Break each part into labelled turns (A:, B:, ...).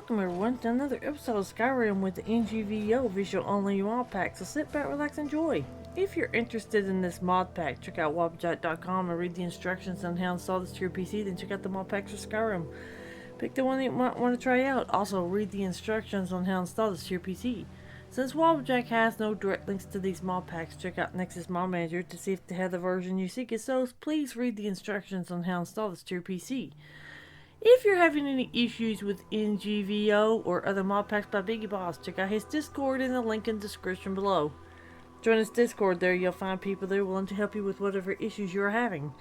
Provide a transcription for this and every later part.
A: welcome everyone to another episode of Skyrim with the NGVO visual only Modpack. So sit back, relax, enjoy. If you're interested in this mod pack, check out Wabbajack.com and read the instructions on how to install this to your PC. Then check out the Modpacks for Skyrim. Pick the one that you might want to try out. Also read the instructions on how to install this to your PC. Since Wabbajack has no direct links to these mod packs, check out Nexus Mod Manager to see if they have the version you seek. So please read the instructions on how to install this to your PC. If you're having any issues with NGVO or other mod packs by Biggie Boss, check out his Discord in the link in the description below. Join his Discord there, you'll find people there willing to help you with whatever issues you're having.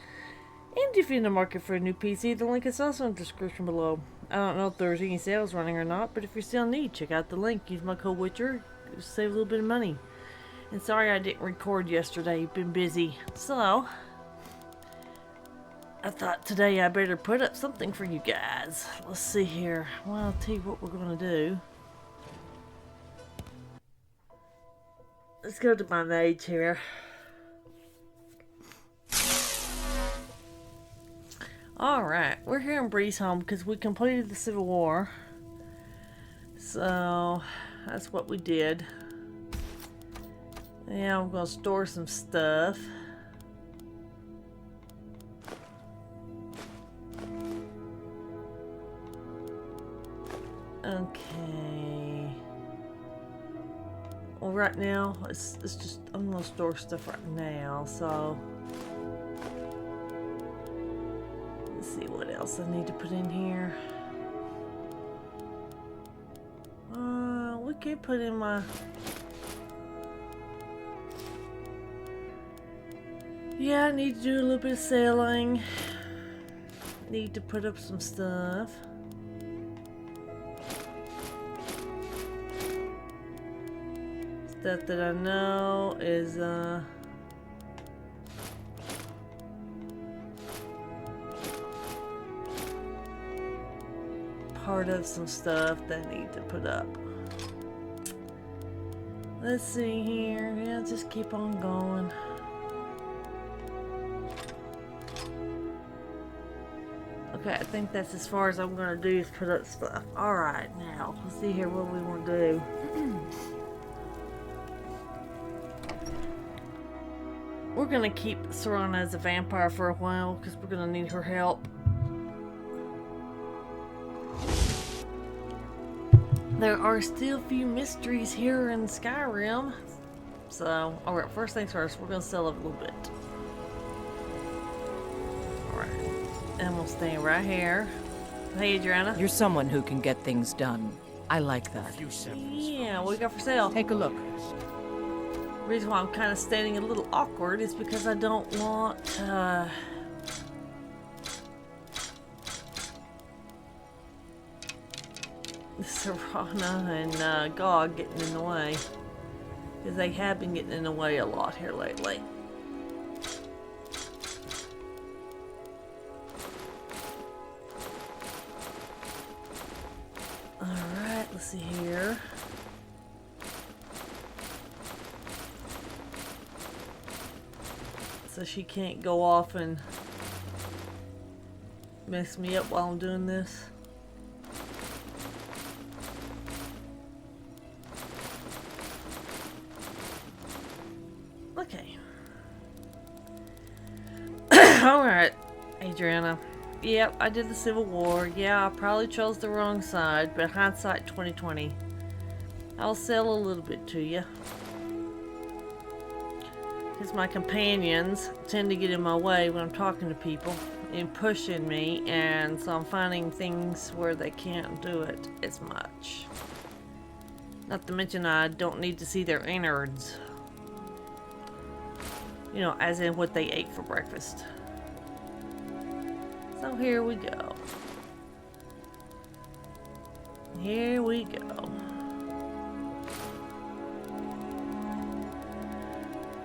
A: And if you're in the market for a new PC, the link is also in the description below. I don't know if there's any sales running or not, but if you're still in need, check out the link. Use my code Witcher, save a little bit of money. And sorry I didn't record yesterday, been busy. So I thought today I better put up something for you guys. Let's see here. Well, I'll tell you what we're going to do. Let's go to my mage here. Alright, we're here in Breton because we completed the Civil War. So that's what we did. Yeah, I'm going to store some stuff. Okay. Well, right now, it's just, I'm going to store stuff right now, so let's see what else I need to put in here. We could put in my, yeah, I need to do a little bit of selling. Need to put up some stuff. Stuff that I know is part of some stuff that I need to put up. Let's see here. Yeah, just keep on going. Okay, I think that's as far as I'm gonna do is put up stuff. Alright, now let's see here what we want to do. We're gonna keep Serana as a vampire for a while because we're gonna need her help. There are still a few mysteries here in Skyrim. So, alright, first things first, we're gonna sell it a little bit. Alright, and we'll stay right here. Hey, Adriana.
B: You're someone who can get things done. I like that.
A: Yeah, what we got for sale?
B: Take a look.
A: The reason why I'm kind of standing a little awkward is because I don't want Serana and GOG getting in the way, because they have been getting in the way a lot here lately. Alright, let's see here. So she can't go off and mess me up while I'm doing this. Okay. Alright, Adriana. Yep, I did the Civil War. Yeah, I probably chose the wrong side, but hindsight 2020. I'll sell a little bit to you. Because my companions tend to get in my way when I'm talking to people and pushing me, and so I'm finding things where they can't do it as much. Not to mention I don't need to see their innards. You know, as in what they ate for breakfast. So here we go. Here we go.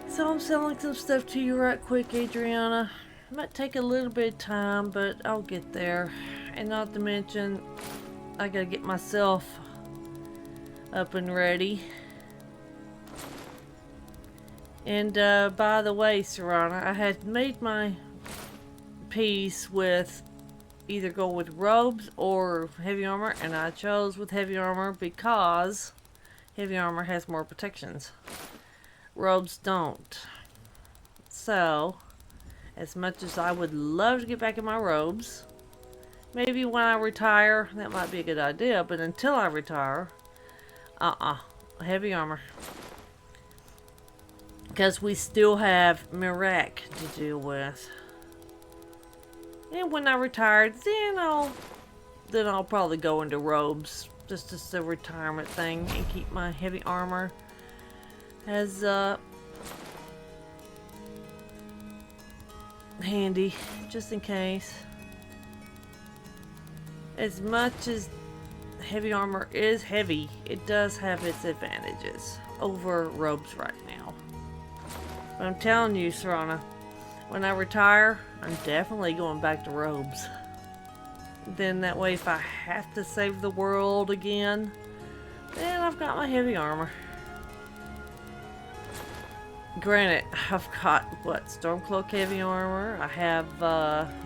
A: So I'm selling some stuff to you right quick, Adriana. Might take a little bit of time, but I'll get there. And not to mention, I gotta get myself up and ready. And by the way, Serana, I had made my peace with either go with robes or heavy armor, and I chose with heavy armor because heavy armor has more protections. Robes don't. So, as much as I would love to get back in my robes, maybe when I retire, that might be a good idea, but until I retire, heavy armor. Because we still have Mirak to deal with. And when I retire, then I'll probably go into robes. Just as a retirement thing, and keep my heavy armor as handy, just in case. As much as heavy armor is heavy, it does have its advantages over robes right now. But I'm telling you, Serana, when I retire, I'm definitely going back to robes. Then that way, if I have to save the world again, then I've got my heavy armor. Granted, I've got, what, Stormcloak heavy armor, I have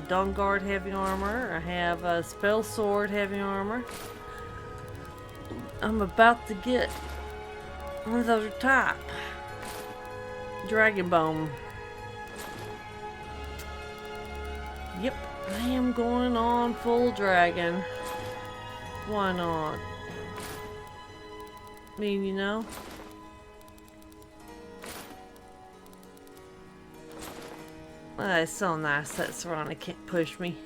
A: Dawn Guard heavy armor, I have Spell Sword heavy armor. I'm about to get one of those type. Dragon Bone. Yep, I am going on full dragon. Why not? I mean, you know. It's so nice that Serana can't push me.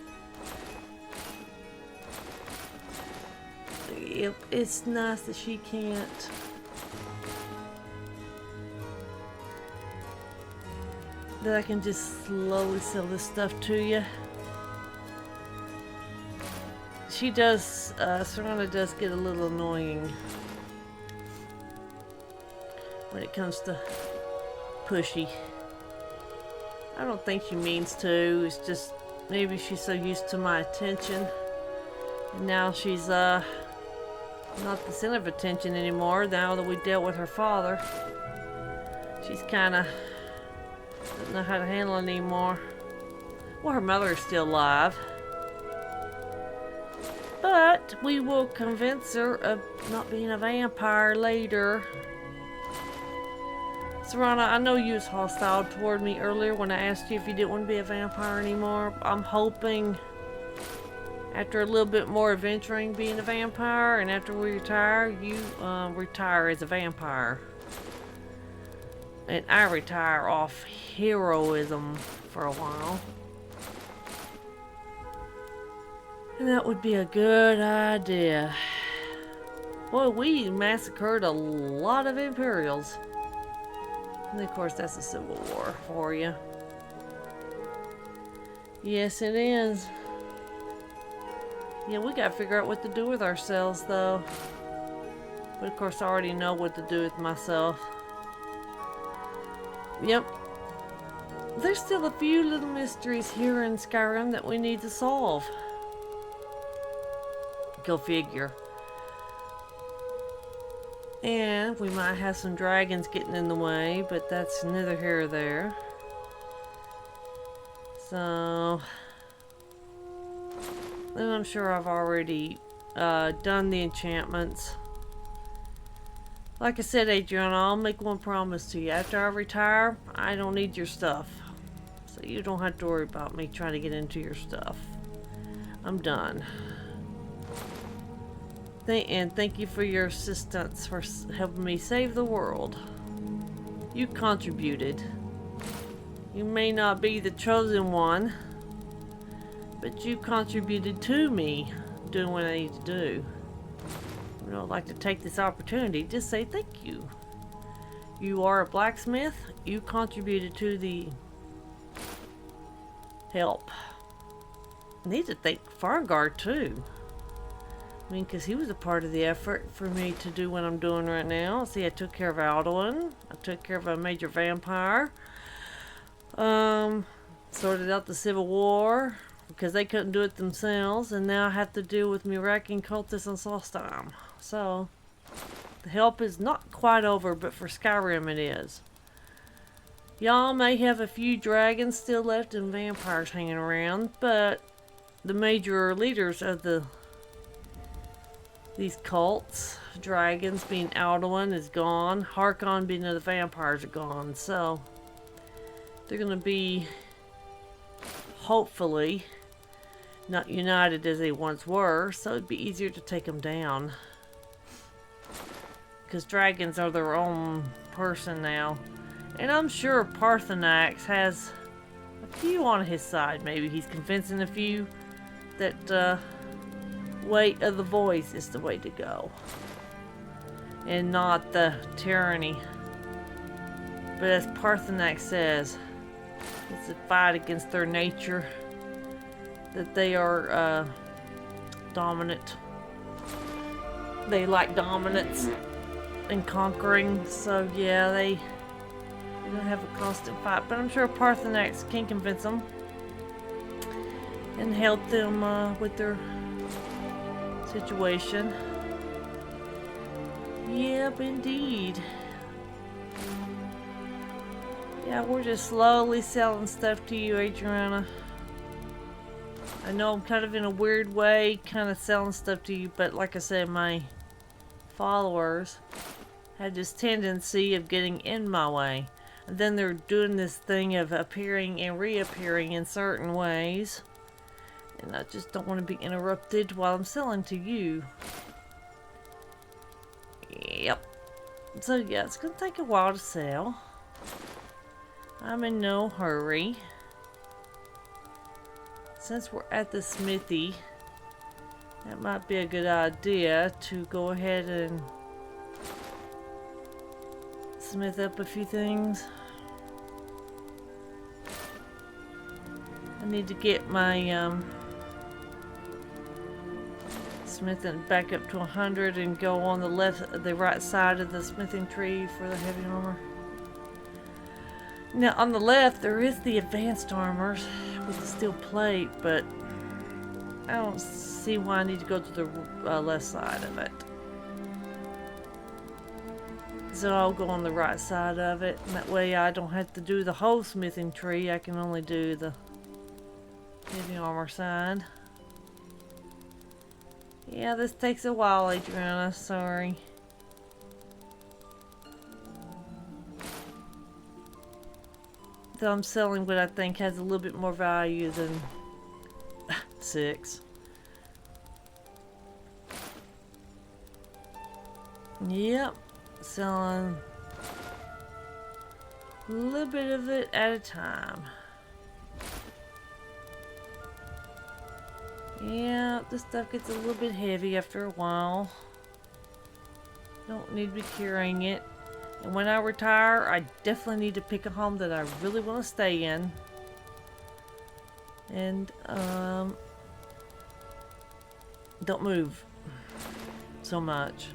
A: Yep, it's nice that she can't. That I can just slowly sell this stuff to you. She does, Serana does get a little annoying when it comes to pushy. I don't think she means to, it's just maybe she's so used to my attention. And now she's not the center of attention anymore now that we dealt with her father. She's kinda doesn't know how to handle it anymore. Well, her mother is still alive. But we will convince her of not being a vampire later. Serana, I know you was hostile toward me earlier when I asked you if you didn't want to be a vampire anymore. I'm hoping after a little bit more adventuring being a vampire, and after we retire, you retire as a vampire. And I retire off heroism for a while. And that would be a good idea. Boy, we massacred a lot of Imperials. And of course, that's a civil war for you. Yes, it is. Yeah, we gotta figure out what to do with ourselves, though. But of course, I already know what to do with myself. Yep. There's still a few little mysteries here in Skyrim that we need to solve. Go figure. And we might have some dragons getting in the way, but that's neither here or there. So, and I'm sure I've already done the enchantments. Like I said, Adriana, I'll make one promise to you. After I retire, I don't need your stuff. So you don't have to worry about me trying to get into your stuff. I'm done. And thank you for your assistance for helping me save the world. You contributed. You may not be the chosen one, but you contributed to me doing what I need to do. You know, I'd like to take this opportunity to just say thank you. You are a blacksmith. You contributed to the help. I need to thank Farguard too. I mean, because he was a part of the effort for me to do what I'm doing right now. See, I took care of Alduin. I took care of a major vampire. Sorted out the Civil War because they couldn't do it themselves. And now I have to deal with Mirakin cultists and Solstheim. So, the help is not quite over, but for Skyrim it is. Y'all may have a few dragons still left and vampires hanging around, but the major leaders of these cults. Dragons being Alduin is gone. Harkon being the vampires are gone. So they're gonna be hopefully not united as they once were, so it'd be easier to take them down. Because dragons are their own person now. And I'm sure Parthenax has a few on his side. Maybe he's convincing a few that weight of the voice is the way to go. And not the tyranny. But as Parthenax says, it's a fight against their nature. That they are dominant. They like dominance and conquering. So yeah, they're gonna have a constant fight. But I'm sure Parthenax can convince them and help them with their situation. Yep, indeed. Yeah, we're just slowly selling stuff to you, Adriana. I know I'm kind of in a weird way, kind of selling stuff to you, but like I said, my followers had this tendency of getting in my way. And then they're doing this thing of appearing and reappearing in certain ways. And I just don't want to be interrupted while I'm selling to you. Yep. So yeah, it's going to take a while to sell. I'm in no hurry. Since we're at the smithy, that might be a good idea to go ahead and smith up a few things. I need to get my smithing back up to 100 and go on the right side of the smithing tree for the heavy armor. Now on the left there is the advanced armors with the steel plate, but I don't see why I need to go to the left side of it. So I'll go on the right side of it, and that way I don't have to do the whole smithing tree. I can only do the heavy armor side. Yeah, this takes a while, Adriana, sorry. So I'm selling what I think has a little bit more value than 6. Yep, selling a little bit of it at a time. Yeah, this stuff gets a little bit heavy after a while. Don't need to be carrying it. And when I retire, I definitely need to pick a home that I really want to stay in. And, don't move so much.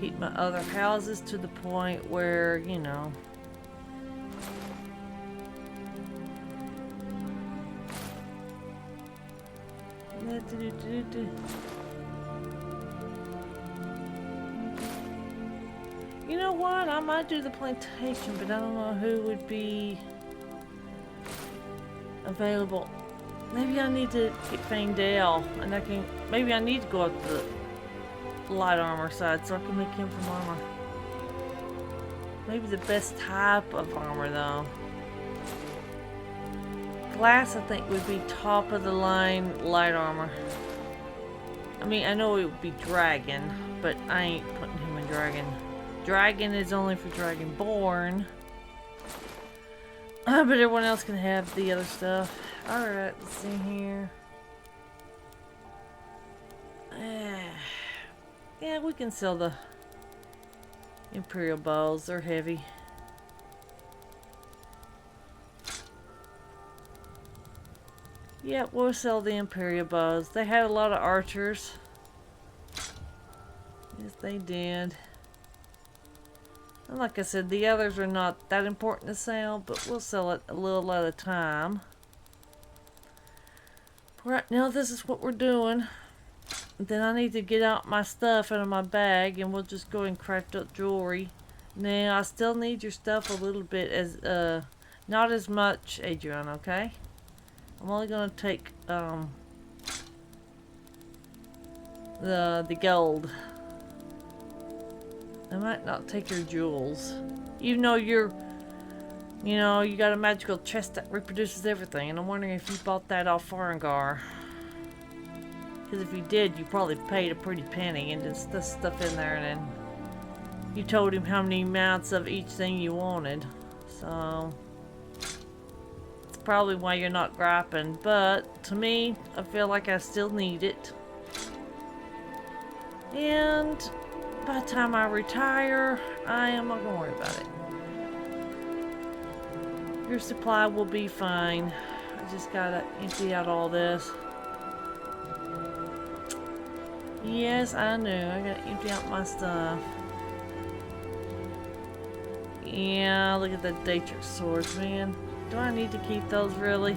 A: Keep my other houses to the point where, you know, you know what? I might do the plantation, but I don't know who would be available. Maybe I need to get Fangdale, and maybe I need to go up the light armor side so I can make him from armor. Maybe the best type of armor though. Glass, I think, would be top of the line light armor. I mean, I know it would be dragon, but I ain't putting him in dragon. Dragon is only for Dragonborn. But everyone else can have the other stuff. Alright, let's see here. Yeah, we can sell the Imperial bows. They're heavy. Yep, we'll sell the Imperial bows. They had a lot of archers. Yes, they did. And like I said, the others are not that important to sell, but we'll sell it a little at a time. Right now, this is what we're doing. Then I need to get out my stuff out of my bag, and we'll just go and craft up jewelry. Now, I still need your stuff a little bit, as not as much, Adrian, okay? I'm only gonna take the gold. I might not take your jewels. Even though you got a magical chest that reproduces everything, and I'm wondering if you bought that off Farengar. Because if you did, you probably paid a pretty penny and just this stuff in there, and then you told him how many amounts of each thing you wanted. So it's probably why you're not griping. But to me, I feel like I still need it. And by the time I retire, I am not gonna worry about it. Your supply will be fine. I just gotta empty out all this. Yes, I knew. I gotta empty out my stuff. Yeah, look at the Datrix swords, man. Do I need to keep those, really?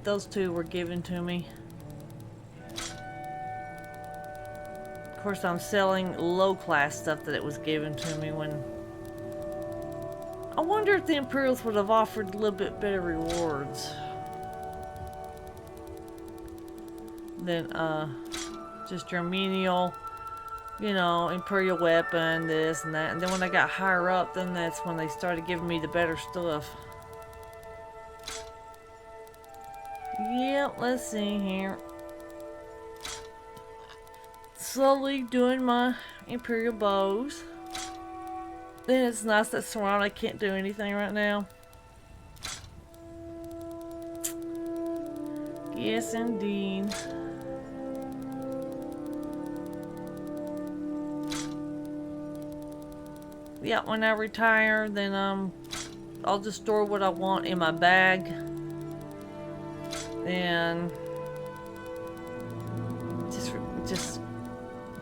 A: Those two were given to me. Of course, I'm selling low-class stuff that it was given to me when... I wonder if the Imperials would have offered a little bit better rewards than, just your menial, Imperial weapon, this and that. And then when I got higher up, then that's when they started giving me the better stuff. Yep, let's see here. Slowly doing my Imperial bows. Then it's nice that Serrano can't do anything right now. Yes, indeed. Yeah, when I retire, then I'll just store what I want in my bag. And just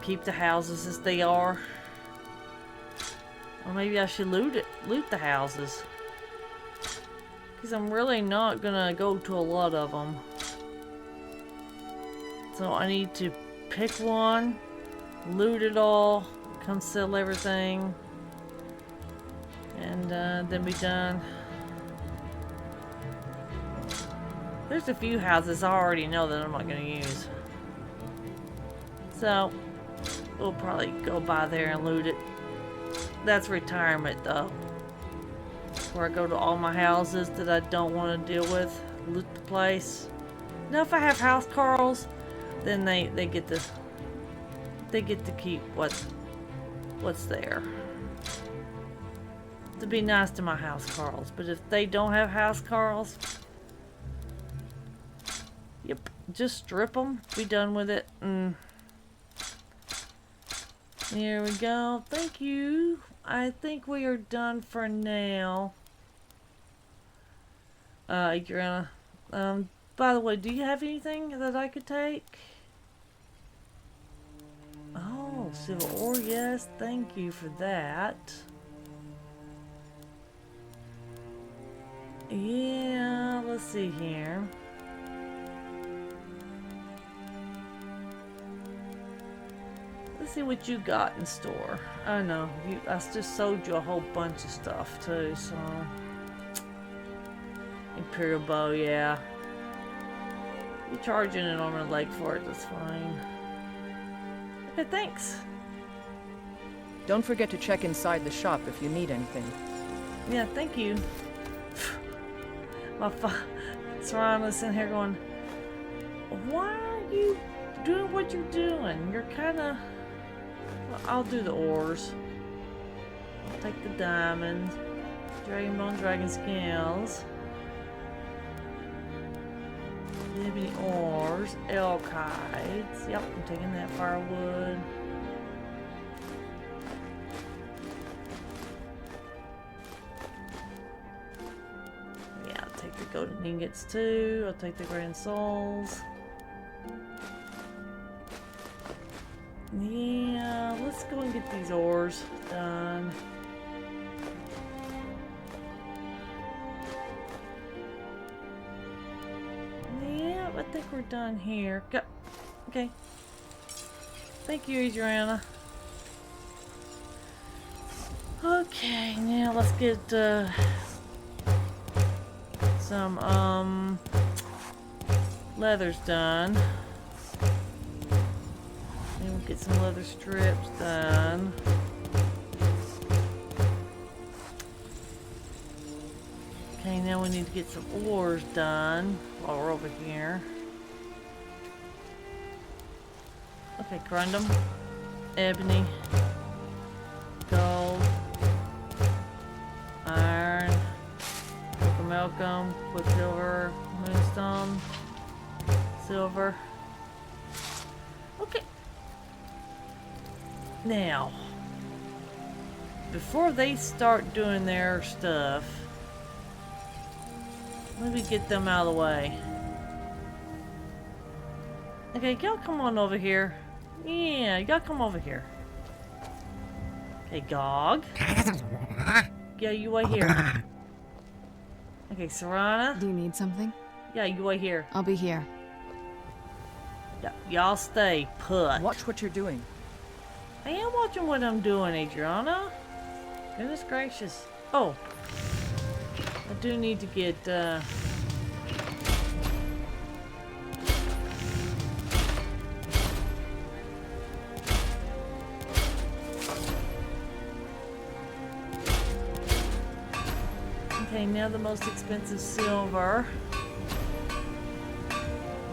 A: keep the houses as they are. Or maybe I should loot the houses. Because I'm really not gonna go to a lot of them. So I need to pick one, loot it all, come sell everything, and then be done. There's a few houses I already know that I'm not gonna use. So we'll probably go by there and loot it. That's retirement though. Where I go to all my houses that I don't want to deal with, loot the place. Now if I have house carls, then they get to keep what's there. To be nice to my house carls, but if they don't have house carls, yep, just strip them, be done with it, and there we go. Thank you. I think we are done for now. You're gonna, by the way, do you have anything that I could take? Oh, Civil Ore, yes, thank you for that. Yeah, let's see here. Let's see what you got in store. I know, I just sold you a whole bunch of stuff too, so... Imperial bow, yeah. You're charging an arm and a leg for it, that's fine. Okay, thanks.
B: Don't forget to check inside the shop if you need anything.
A: Yeah, thank you. My Serrano's sitting here going, why are you doing what you're doing? You're kind of... Well, I'll do the ores. I'll take the diamonds, dragon bone, dragon scales, ebony ores, elk hides. Yep, I'm taking that firewood. Yeah, I'll take the golden ingots too. I'll take the grand souls. Yeah, let's go and get these ores done. Yeah, I think we're done here. Go. Okay. Thank you, Adriana. Okay, now let's get some leathers done. Then we'll get some leather strips done. Okay, now we need to get some ores done while we're over here. Okay, corundum, ebony, gold, iron, Malcolm, quicksilver, moonstone, silver. Okay. Now, before they start doing their stuff, let me get them out of the way. Okay, y'all come on over here. Yeah, y'all come over here. Okay, Gog. Yeah, you wait here. Okay, Serana.
C: Do you need something?
A: Yeah, you wait here.
C: I'll be here.
A: Yeah, y'all stay put.
B: Watch what you're doing.
A: I am watching what I'm doing, Adriana. Goodness gracious. Oh. I do need to get, okay, now the most expensive silver.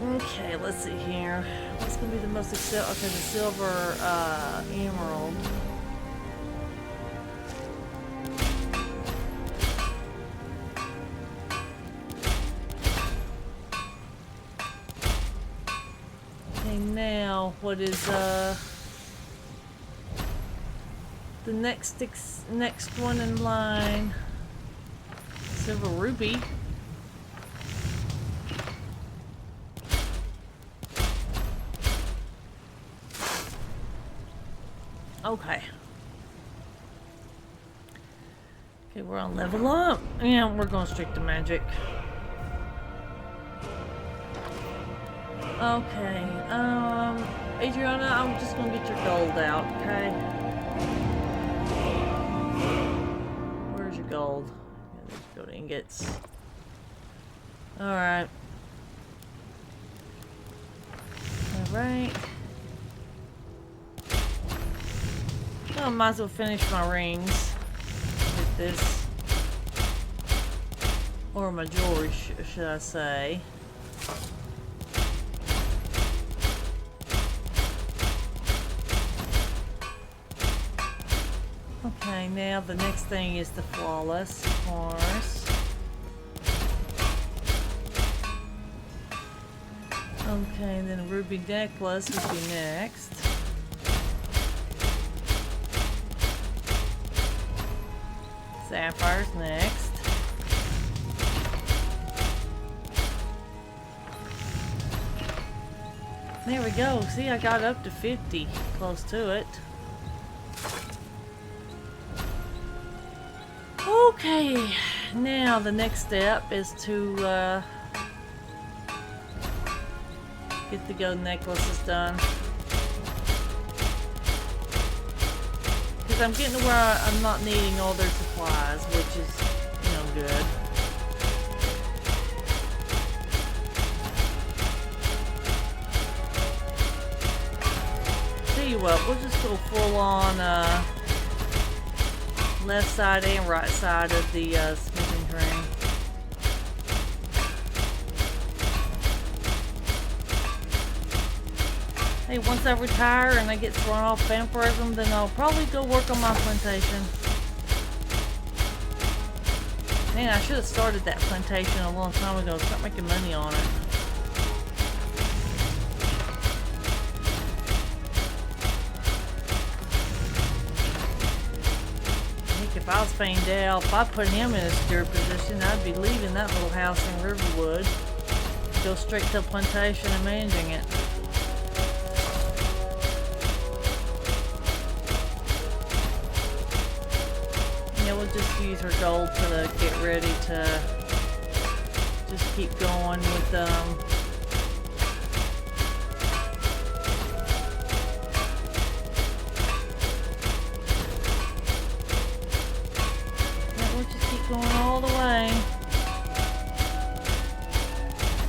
A: Okay, let's see here. What's gonna be the most expensive? Okay, the silver emerald. Okay, now what is the next one in line? Silver ruby. Okay. Okay, we're on level up. And we're going straight to magic. Okay, Adriana, I'm just gonna get your gold out, okay? Where's your gold? Yeah, let's go to ingots. Alright. Alright. I might as well finish my rings with this. Or my jewelry, should I say. Okay, now the next thing is the flawless, of course. Okay, and then a ruby necklace would be next. Sapphire's next. There we go. See, I got up to 50. Close to it. Okay. Now the next step is to get the gold necklaces done. Because I'm getting to where I'm not needing all their supplies, which is, you know, good. Tell you what, we'll just go full on left side and right side of the smithing ring. Hey, once I retire and I get thrown off vampirism, then I'll probably go work on my plantation. Man, I should have started that plantation a long time ago. Start making money on it. Heck, if I was Faendale, if I put him in a steward position, I'd be leaving that little house in Riverwood. Go straight to a plantation and managing it. We'll just use her gold to get ready to just keep going with going all the way.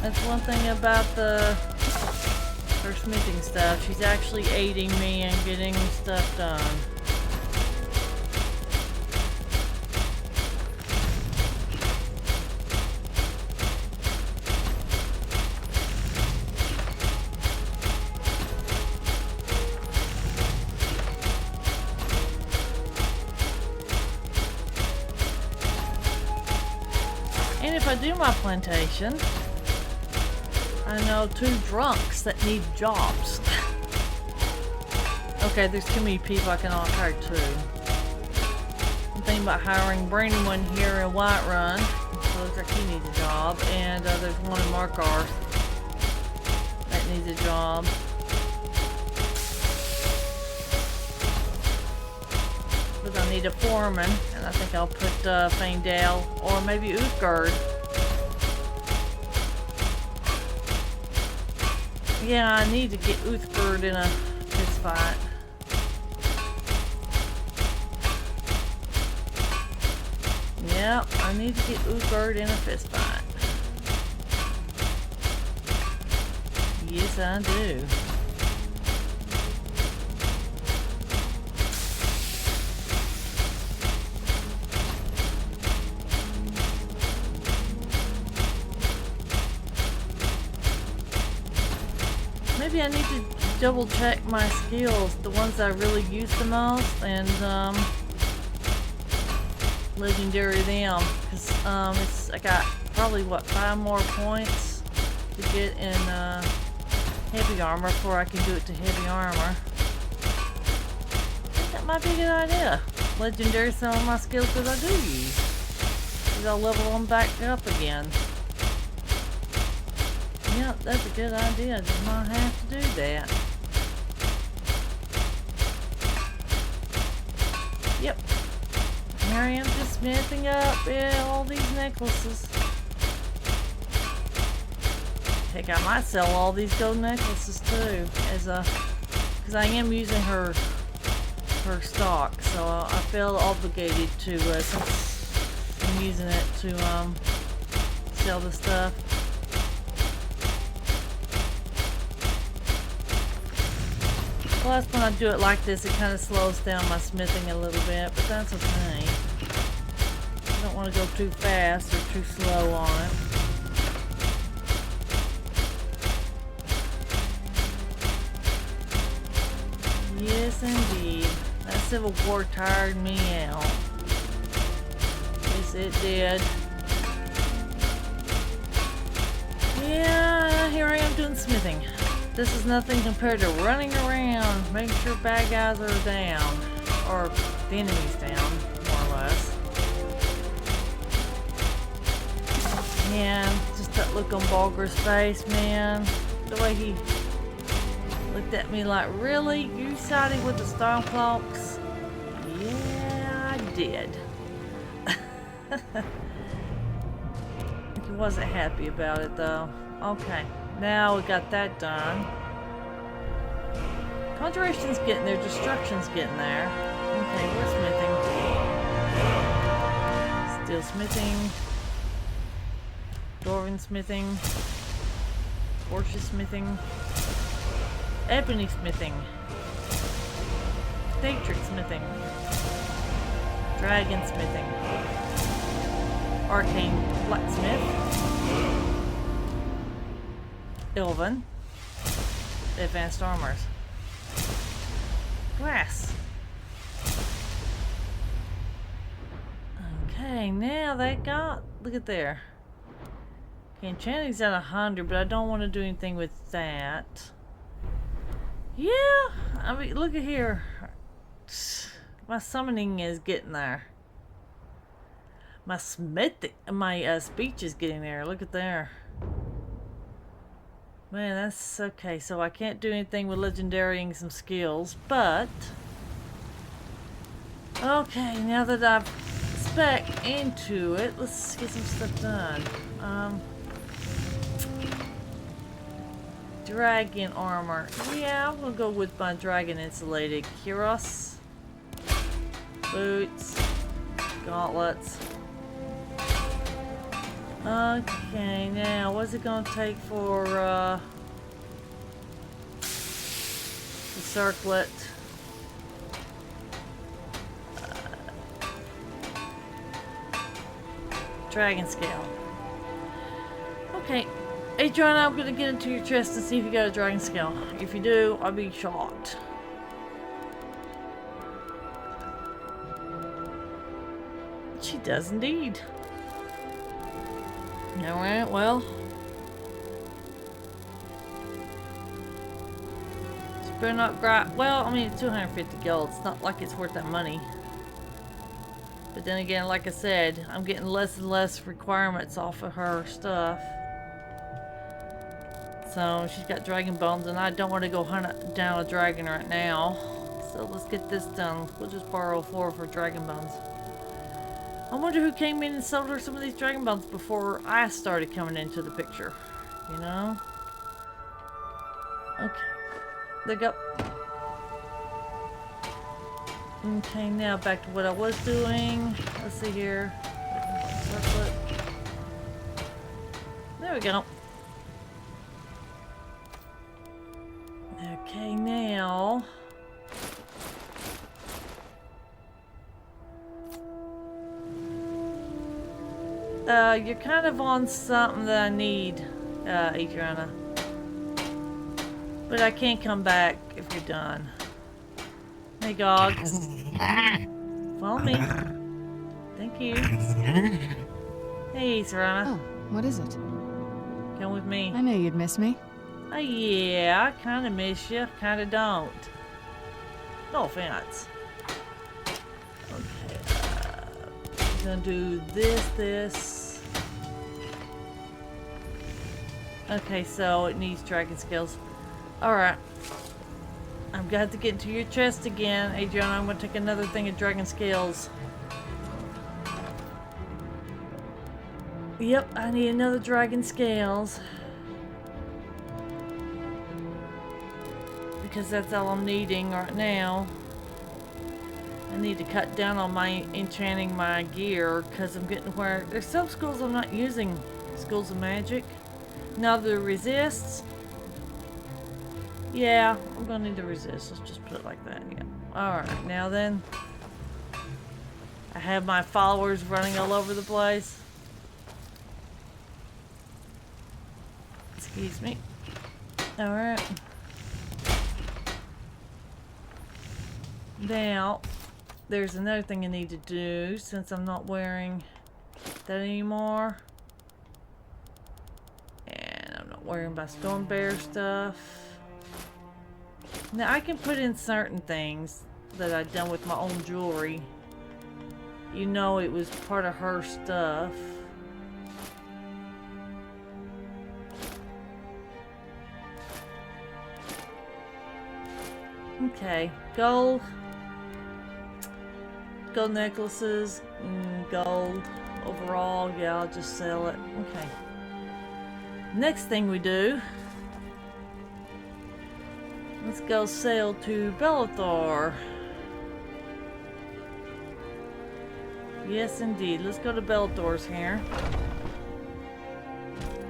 A: That's one thing about her smithing stuff. She's actually aiding me in getting stuff done. And if I do my plantation, I know 2 drunks that need jobs. Okay, there's too many people I can hire 2. I'm thinking about hiring Brandon one here in Whiterun. So looks like he needs a job. And there's one in Markarth that needs a job. But I need a foreman, and I think I'll put Faendale or maybe Uthgard. Yeah, I need to get Uthgard in a fist fight. Yep, I need to get Uthgard in a fist fight. Yes, I do. Maybe I need to double check my skills, the ones I really use the most, and legendary them, because I got probably what 5 more points to get in heavy armor before I can do it to heavy armor. I think that might be a good idea. Legendary some of my skills that I do use, because I'll level them back up again. Yep, that's a good idea. Just might have to do that. Yep. Here I am just smithing up all these necklaces. Heck, I might sell all these gold necklaces too, because I am using her stock, so I feel obligated to since I'm using it to sell the stuff. Plus, when I do it like this, it kind of slows down my smithing a little bit, but that's okay. I don't want to go too fast or too slow on it. Yes, indeed. That Civil War tired me out. Yes, it did. Yeah, here I am doing smithing. This is nothing compared to running around, making sure bad guys are down, or the enemy's down, more or less. Yeah, just that look on Bulger's face, man. The way he looked at me like, really? You sided with the Stormcloaks? Yeah, I did. He wasn't happy about it, though. Okay. Now we got that done. Conjuration's getting there, destruction's getting there. Okay, we're smithing. Steel smithing. Dwarven smithing. Portia smithing. Ebony smithing. Datrix smithing. Dragon smithing. Arcane blacksmith. Ilvan. Advanced armors. Glass. Okay, now they got, look at there. Okay, enchanting's at 100, but I don't want to do anything with that. Yeah, I mean, look at here. My summoning is getting there. My speech is getting there. Look at there. Man, that's okay. So I can't do anything with legendarying some skills, but okay, now that I've spec into it, let's get some stuff done. Dragon armor. Yeah, I'm gonna go with my dragon insulated cuirass, boots, gauntlets. Okay, now what's it gonna take for the circlet? Dragon scale. Okay, Adrian, I'm gonna get into your chest and see if you got a dragon scale. If you do, I'll be shocked. She does indeed. Alright, well. It's better not grab. Well, I mean, it's 250 gold. It's not like it's worth that money. But then again, like I said, I'm getting less and less requirements off of her stuff. So, she's got dragon bones, and I don't want to go hunt down a dragon right now. So, let's get this done. We'll just borrow 4 of her dragon bones. I wonder who came in and sold her some of these dragon bones before I started coming into the picture. You know? Okay. There we go. Okay, now back to what I was doing. Let's see here. Circlet. There we go. Okay, now... you're kind of on something that I need, Adriana. But I can't come back if you're done. Hey, Gog. Follow me. Thank you. Hey, Serana.
C: Oh, what is it?
A: Come with me.
C: I knew you'd miss me.
A: Oh, yeah, I kind of miss you. Kind of don't. No offense. Okay, gonna do this. Okay, so it needs dragon scales. Alright. I've got to get into your chest again. Adriana, I'm gonna take another thing of dragon scales. Yep, I need another dragon scales. Because that's all I'm needing right now. I need to cut down on my enchanting my gear because I'm getting where there's some schools I'm not using. Schools of magic. Now the resists. Yeah, I'm gonna need the resist. Let's just put it like that. Yeah. Alright, now then. I have my followers running all over the place. Excuse me. Alright. Now, there's another thing I need to do since I'm not wearing that anymore. And I'm not wearing my Storm Bear stuff. Now, I can put in certain things that I've done with my own jewelry. You know, it was part of her stuff. Okay, gold necklaces, gold overall. Yeah, I'll just sell it. Okay. Next thing we do, let's go sail to Bellathor. Yes, indeed. Let's go to Bellathor's here.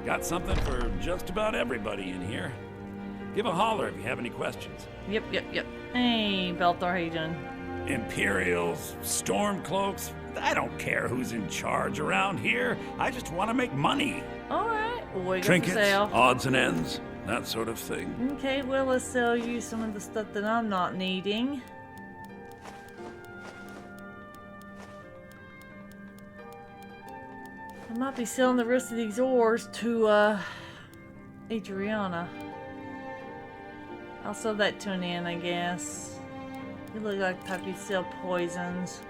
D: Got something for just about everybody in here. Give a holler if you have any questions.
A: Yep. Hey, Bellathor, how you doing?
D: Imperials, Stormcloaks, I don't care who's in charge around here. I just want to make money.
A: Alright, well, we got for
D: Trinkets,
A: sale.
D: odds and ends, that sort of thing.
A: Okay, well, let's sell you some of the stuff that I'm not needing. I might be selling the rest of these ores to, Adriana. I'll sell that to an end, I guess. You look like the type you sell poisons.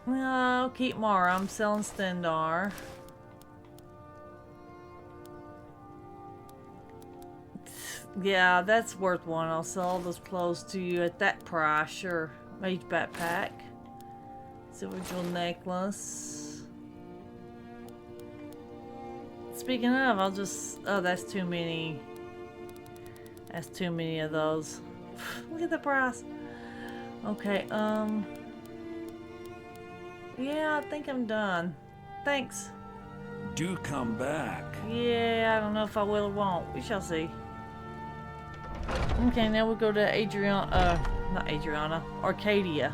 A: No, keep Mara. I'm selling Stendar. Yeah, that's worth one. I'll sell all those clothes to you at that price. Sure. Mage backpack. Silver jewel necklace. Speaking of, I'll just... Oh, that's too many. That's too many of those. Look at the price. Okay, Yeah, I think I'm done. Thanks.
D: Do come back.
A: Yeah, I don't know if I will or won't. We shall see. Okay, now we'll go to not Adriana, Arcadia.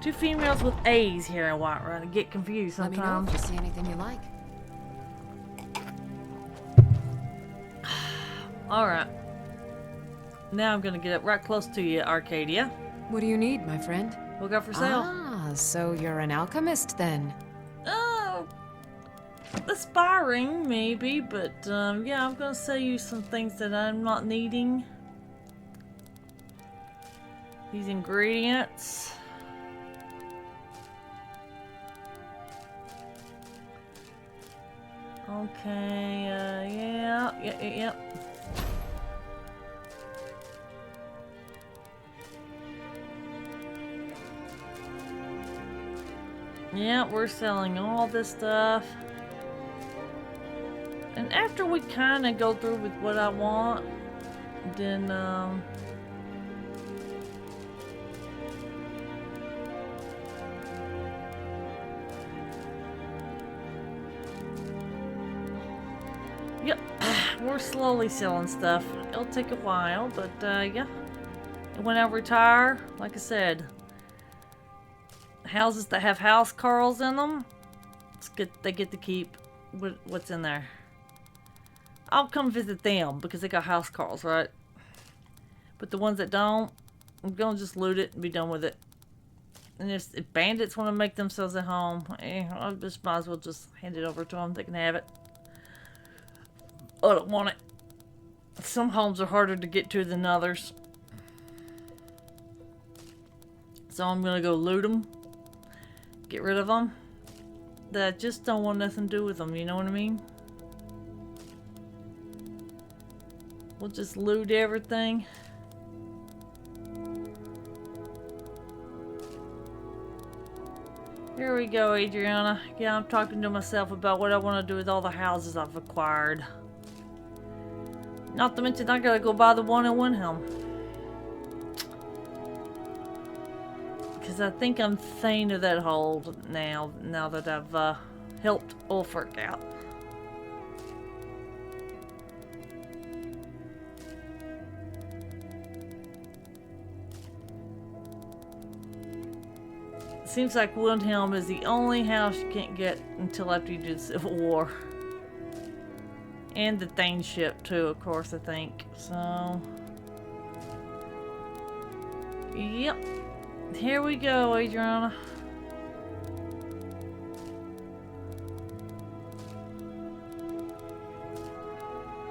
A: Two females with A's here in Whiterun. I get confused
C: Let me know
A: sometimes.
C: if you see anything you like.
A: Alright. Now I'm gonna get up right close to you, Arcadia.
C: What do you need, my friend?
A: What got for sale?
C: Ah, so you're an alchemist then?
A: Aspiring, maybe, but yeah, I'm gonna sell you some things that I'm not needing. These ingredients. Okay, yeah. Yeah, we're selling all this stuff. And after we kind of go through with what I want, then, yep, we're slowly selling stuff. It'll take a while, but, yeah. And when I retire, like I said, houses that have house carls in them, they get to keep what's in there. I'll come visit them because they got house calls, right? But the ones that don't, I'm gonna just loot it and be done with it. And if bandits want to make themselves at home, I just might as well just hand it over to them. They can have it. I don't want it. Some homes are harder to get to than others. So I'm gonna go loot them. Get rid of them. That I just don't want nothing to do with them, you know what I mean? We'll just loot everything. Here we go, Adriana. Yeah, I'm talking to myself about what I want to do with all the houses I've acquired. Not to mention I gotta go buy the one in Windhelm. Because I think I'm thane of that hold now that I've helped Ulfric out. Seems like Windhelm is the only house you can't get until after you do the Civil War. And the Thaneship too, of course, I think. So... yep. Here we go, Adriana.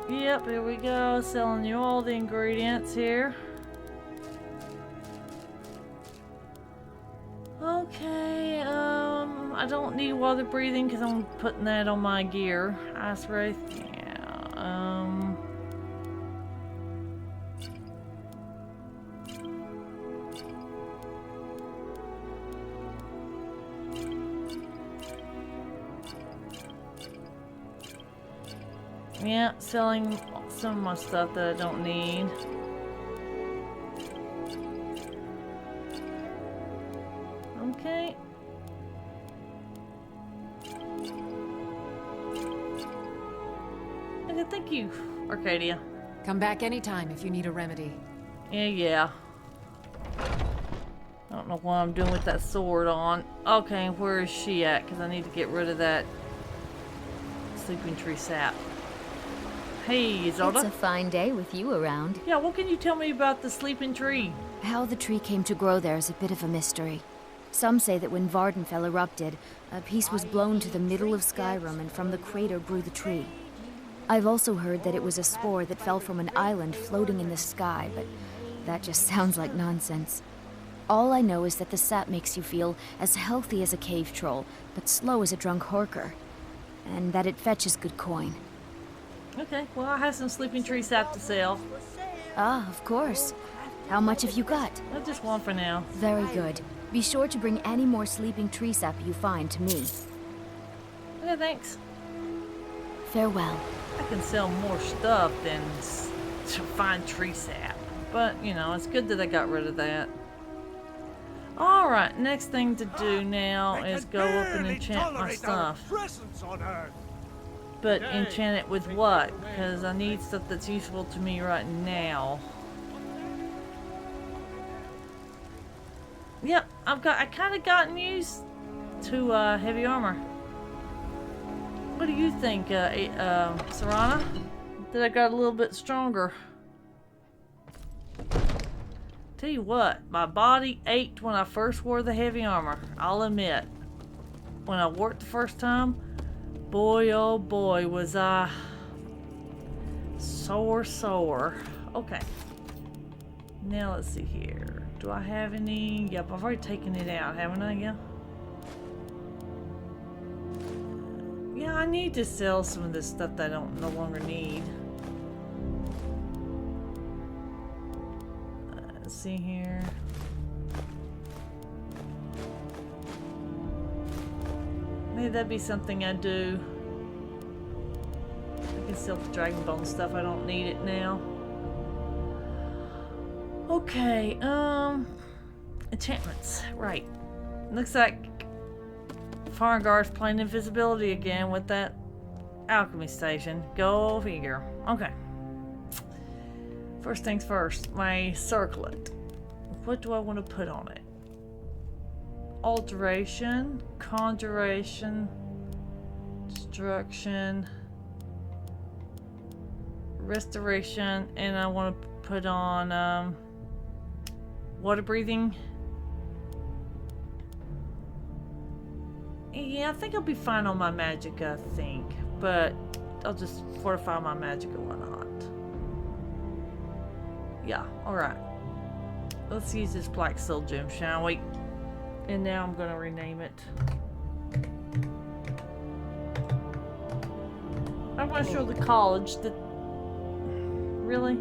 A: Yep, here we go. Selling you all the ingredients here. Okay, I don't need water breathing because I'm putting that on my gear. Ice Wraith, yeah, yeah, selling some of my stuff that I don't need. Okay. Okay, thank you, Arcadia.
C: Come back anytime if you need a remedy.
A: Yeah. I don't know what I'm doing with that sword on. Okay, where is she at? Because I need to get rid of that sleeping tree sap. Hey, Zelda.
E: It's a fine day with you around.
A: Yeah, what can you tell me about the sleeping tree?
E: How the tree came to grow there is a bit of a mystery. Some say that when Vardenfell erupted, a piece was blown to the middle of Skyrim and from the crater grew the tree. I've also heard that it was a spore that fell from an island floating in the sky, but that just sounds like nonsense. All I know is that the sap makes you feel as healthy as a cave troll, but slow as a drunk horker, and that it fetches good coin.
A: Okay, well, I have some sleeping tree sap to sell.
E: Ah, of course. How much have you got?
A: Just one for now.
E: Very good. Be sure to bring any more sleeping tree sap you find to me.
A: Okay, thanks.
E: Farewell.
A: I can sell more stuff than to find tree sap. But, you know, it's good that I got rid of that. Alright, next thing to do now is go up and enchant my stuff. But enchant it with what? Because I need stuff that's useful to me right now. Yep, I kind of gotten used to heavy armor. What do you think, Serana? That I got a little bit stronger? Tell you what, my body ached when I first wore the heavy armor. I'll admit. When I wore it the first time, boy oh boy was I sore. Okay. Now let's see here. Do I have any? Yep, I've already taken it out, haven't I? Yeah. Yeah, I need to sell some of this stuff that I don't no longer need. Let's see here. Maybe that'd be something I do. I can sell the Dragon Bone stuff. I don't need it now. Okay, enchantments. Right. Looks like Farngar's playing invisibility again with that alchemy station. Go figure. Okay. First things first, my circlet. What do I want to put on it? Alteration, conjuration, destruction, restoration, and I want to put on water breathing. Yeah, I think I'll be fine on my magicka, I think, but I'll just fortify my magicka, why not? Yeah, alright. Let's use this black soul gem, shall we? And now I'm gonna rename it. I want to show the college that... Really?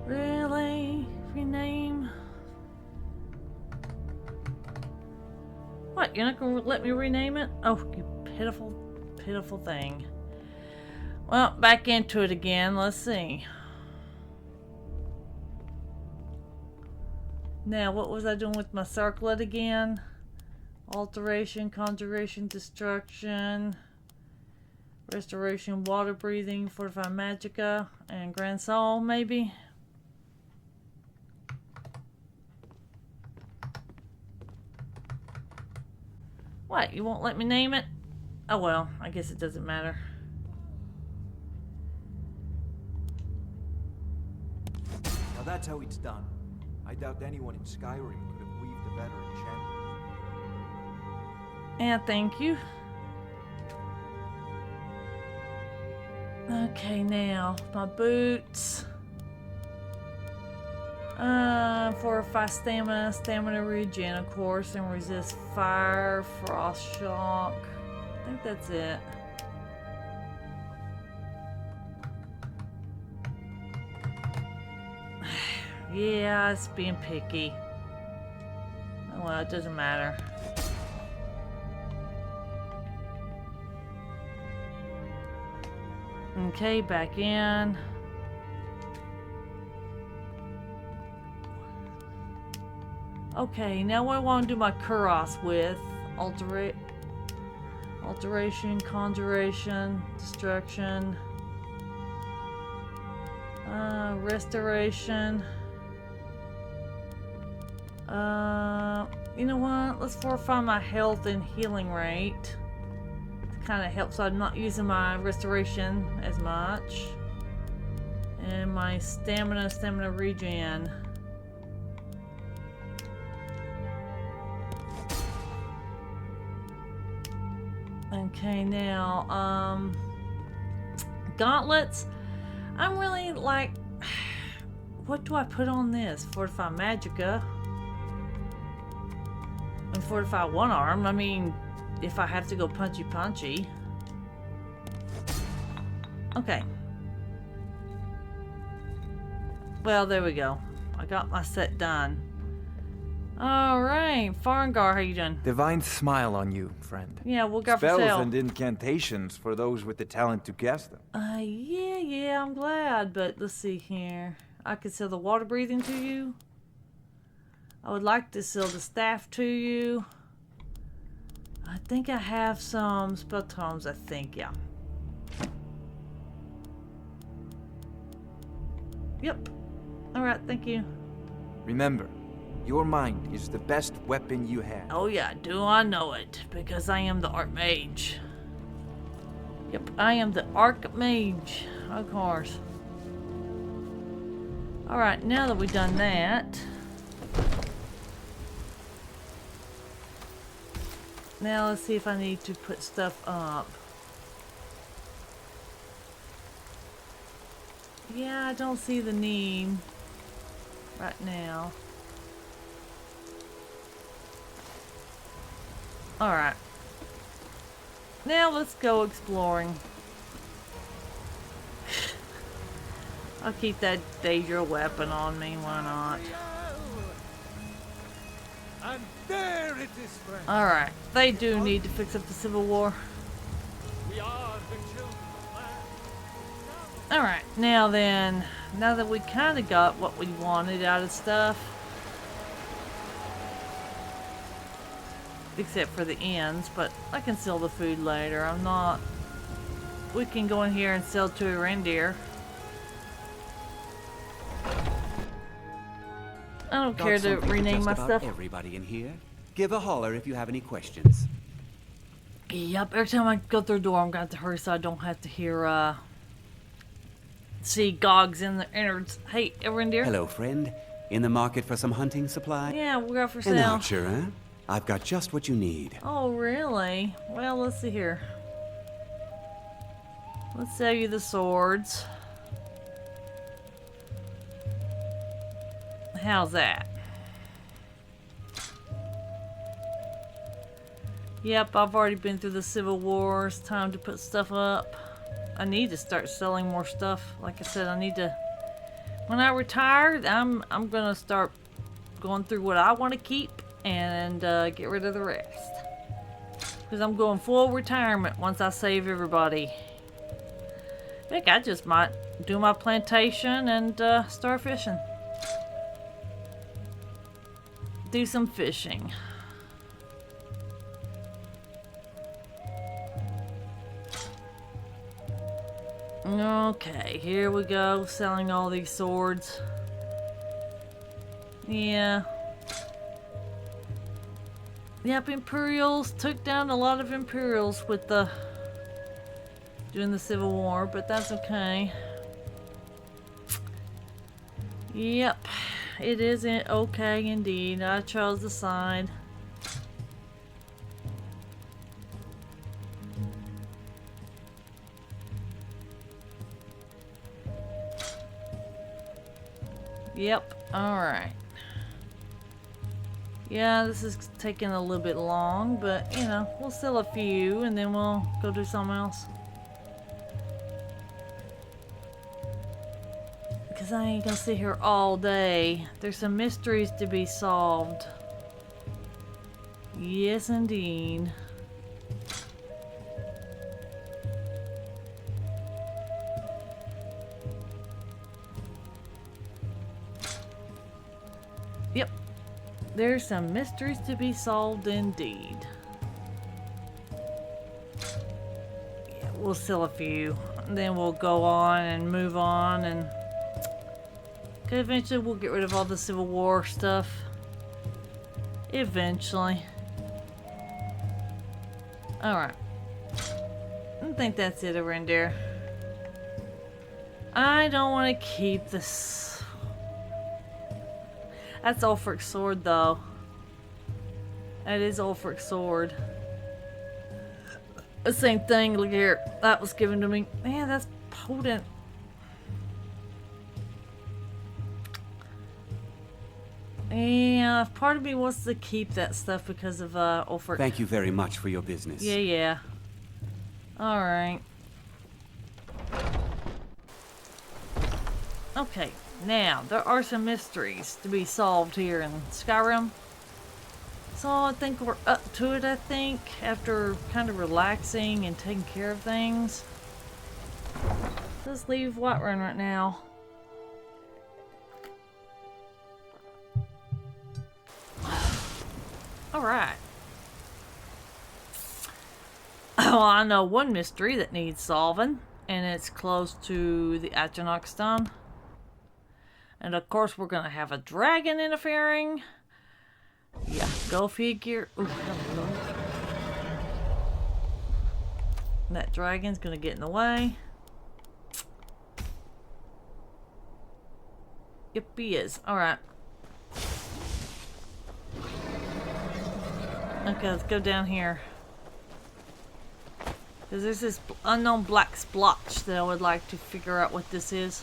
A: Really? Rename? What? You're not gonna let me rename it? Oh, you pitiful, pitiful thing. Well, back into it again. Let's see. Now, what was I doing with my circlet again? Alteration, conjuration, destruction, restoration, water breathing, fortify magicka, and grand soul, maybe? What? You won't let me name it? Oh well, I guess it doesn't matter.
F: Now that's how it's done. I doubt anyone in Skyrim could have weaved a better enchantment.
A: Yeah, thank you. Okay, now my boots. Fortify stamina, stamina regen, of course, and resist fire, frost shock. I think that's it. Yeah, it's being picky. Oh well, it doesn't matter. Okay, back in. Okay, now what I want to do my Kuros with. Alteration, conjuration, destruction. Restoration. You know what? Let's fortify my health and healing rate. It kind of helps so I'm not using my restoration as much. And my stamina regen. Okay, now, gauntlets. I'm really like, what do I put on this? Fortify magicka. And fortify one arm. I mean, if I have to go punchy. Okay. Well, there we go. I got my set done. Alright, Farngar, how you doing?
F: Divine smile on you, friend.
A: Yeah, we'll go for
F: Spells
A: sale.
F: and incantations for those with the talent to cast them.
A: Yeah, I'm glad, but let's see here. I could sell the water breathing to you. I would like to sell the staff to you. I think I have some spell tomes, I think, yeah. Yep. Alright, thank you.
F: Remember, your mind is the best weapon you have.
A: Oh yeah, do I know it, because I am the Archmage. Yep, I am the Archmage, of course. Alright, now that we've done that, now let's see if I need to put stuff up. Yeah, I don't see the need right now. Alright. Now let's go exploring. I'll keep that Daedra weapon on me, why not?
G: And there it is, friend.
A: Alright, they do need to fix up the Civil War.
G: We are the children of man.
A: Alright, now then, now that we kind of got what we wanted out of stuff, except for the ends, but I can sell the food later. I'm not... We can go in here and sell to a reindeer. I don't care to rename my stuff.
H: Everybody in here, give a holler if you have any questions.
A: Yep, every time I go through the door, I'm going to hurry so I don't have to hear, see Gogs in the innards. Hey, reindeer.
H: Hello, friend. In the market for some hunting supply?
A: Yeah, we're out for
H: An
A: sale.
H: archer, huh? I've got just what you need.
A: Oh, really? Well, let's see here. Let's sell you the swords. How's that? Yep, I've already been through the Civil War. It's time to put stuff up. I need to start selling more stuff. Like I said, I need to... When I retire, I'm gonna start going through what I want to keep and get rid of the rest. Because I'm going full retirement once I save everybody. I think I just might do my plantation and start fishing. Do some fishing. Okay, here we go, selling all these swords. Yeah. Yep, Imperials took down a lot of Imperials with the doing the Civil War, but that's okay. Yep, it isn't okay indeed. I chose the side. Yep, alright. Yeah, this is taking a little bit long, but you know, we'll sell a few and then we'll go do something else. Because I ain't gonna sit here all day. There's some mysteries to be solved. Yes, indeed. Yep. There's some mysteries to be solved indeed. Yeah, we'll sell a few. And then we'll go on and move on and... Cause eventually we'll get rid of all the Civil War stuff. Eventually. Alright. I think that's it, reindeer. I don't want to keep this... That's Ulfric's sword, though. That is Ulfric's sword. The same thing, look here. That was given to me. Man, that's potent. Yeah, part of me wants to keep that stuff because of Ulfric.
H: Thank you very much for your business.
A: Yeah. Alright. Okay, now, there are some mysteries to be solved here in Skyrim. So I think we're up to it, I think, after kind of relaxing and taking care of things. Let's leave Whiterun right now. Alright. Well, I know one mystery that needs solving, and it's close to the Atronach. And of course, we're gonna have a dragon interfering. Yeah, go figure. Ooh, hello. That dragon's gonna get in the way. Yep, he is. Alright. Okay, let's go down here. Because there's this unknown black splotch that I would like to figure out what this is.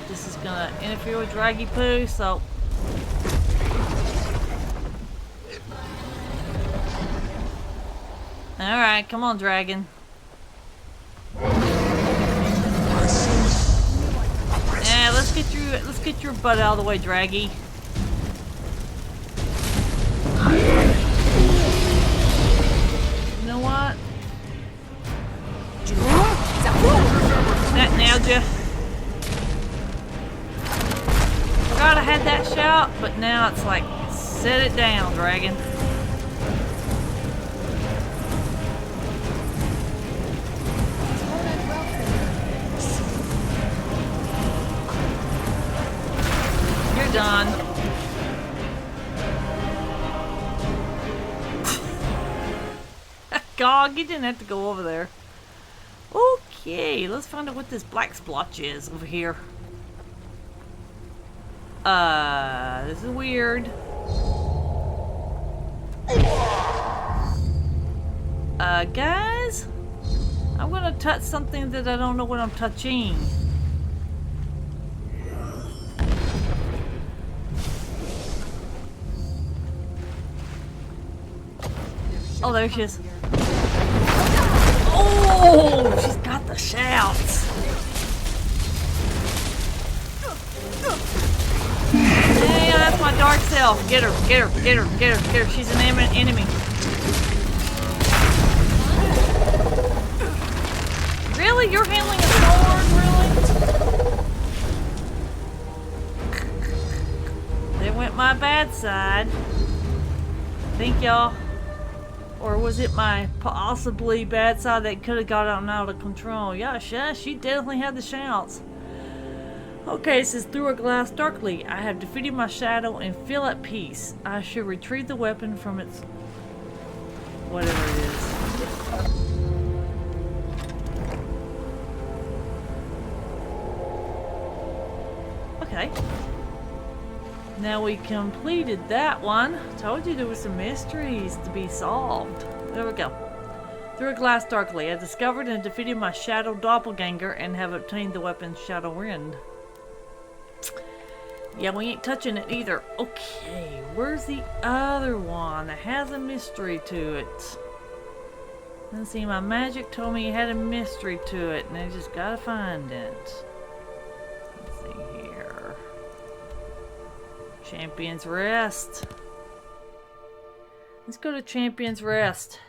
A: This is gonna interfere with Draggy Poo, so... Alright, come on, dragon. Yeah, let's get your butt out of the way, Draggy. You know what? That nailed you. Forgot I had that shout, but now it's like, set it down, dragon. You're done. God, you didn't have to go over there. Okay, let's find out what this black splotch is over here. This is weird. Guys? I'm gonna touch something that I don't know what I'm touching. Oh, there she is. Oh, she's got the shouts. Hey, that's my dark self. Get her, get her, get her, get her, get her. She's an enemy. Really? You're handling a sword? Really? They went my bad side. Thank y'all. Or was it my possibly bad side that could have got out of control? Yeah, she definitely had the shouts. Okay, it says, through a glass darkly, I have defeated my shadow and feel at peace. I should retrieve the weapon from its... whatever it is. Okay. Now we completed that one. Told you there were some mysteries to be solved. There we go. Through a glass darkly, I discovered and defeated my shadow doppelganger and have obtained the weapon Shadow Rend. Yeah, we ain't touching it either. Okay, where's the other one that has a mystery to it? Let's see, my magic told me it had a mystery to it, and I just gotta find it. Let's see here. Champion's Rest. Let's go to Champion's Rest.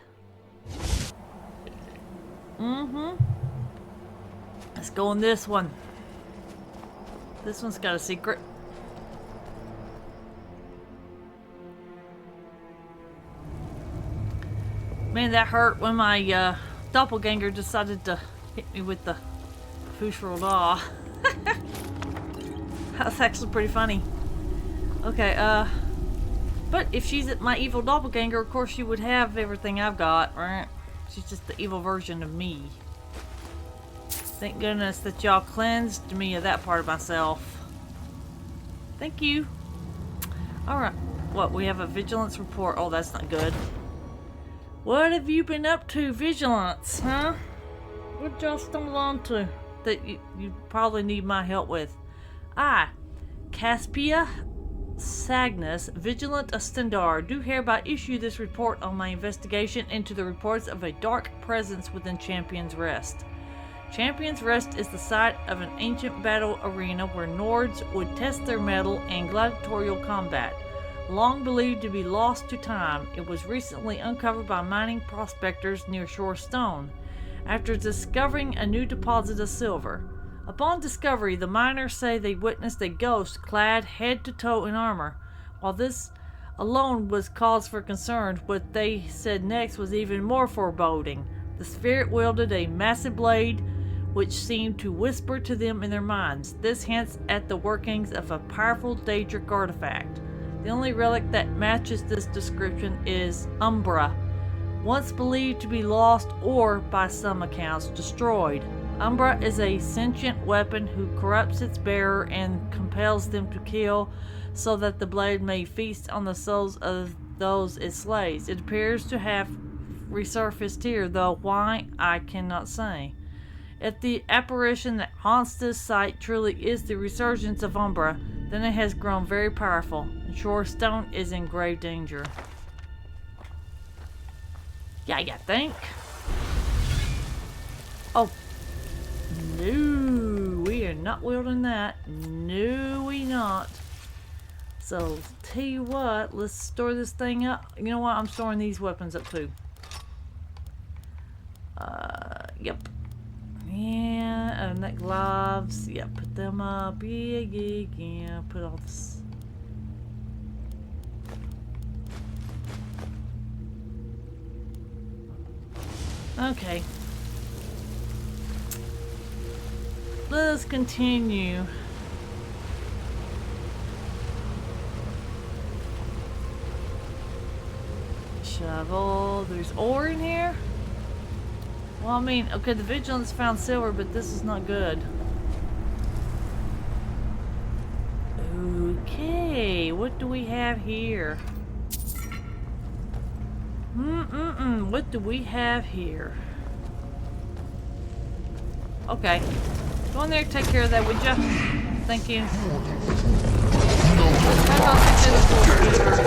A: Let's go on this one. This one's got a secret. Man, that hurt when my doppelganger decided to hit me with the Fushroll Daw. That's actually pretty funny. Okay, but if she's my evil doppelganger, of course she would have everything I've got, right? She's just the evil version of me. Thank goodness that y'all cleansed me of that part of myself. Thank you. Alright. What, we have a vigilance report. Oh, that's not good. What have you been up to, vigilance, huh? What y'all stumble onto that you probably need my help with? I, Caspia Sagnus, Vigilant Astendar, do hereby issue this report on my investigation into the reports of a dark presence within Champion's Rest. Champion's Rest is the site of an ancient battle arena where Nords would test their mettle in gladiatorial combat. Long believed to be lost to time, it was recently uncovered by mining prospectors near Shore Stone, after discovering a new deposit of silver. Upon discovery, the miners say they witnessed a ghost clad head to toe in armor. While this alone was cause for concern. What they said next was even more foreboding. The spirit wielded a massive blade which seemed to whisper to them in their minds. This hints at the workings of a powerful Daedric artifact. The only relic that matches this description is Umbra, once believed to be lost or, by some accounts, destroyed. Umbra is a sentient weapon who corrupts its bearer and compels them to kill so that the blade may feast on the souls of those it slays. It appears to have resurfaced here, though why, I cannot say. If the apparition that haunts this site truly is the resurgence of Umbra, then it has grown very powerful, and Shorestone is in grave danger. Yeah, you think? Oh. No, we are not wielding that. No, we not. So, tell you what, let's store this thing up. You know what? I'm storing these weapons up too. Yep. Yeah, and that gloves. Yep, put them up. Yeah. Put all this. Okay. Let's continue. Shovel. There's ore in here? Well, I mean, okay, the Vigilance found silver, but this is not good. Okay, what do we have here? What do we have here? Okay. Go in there, take care of that, would ya? Thank you.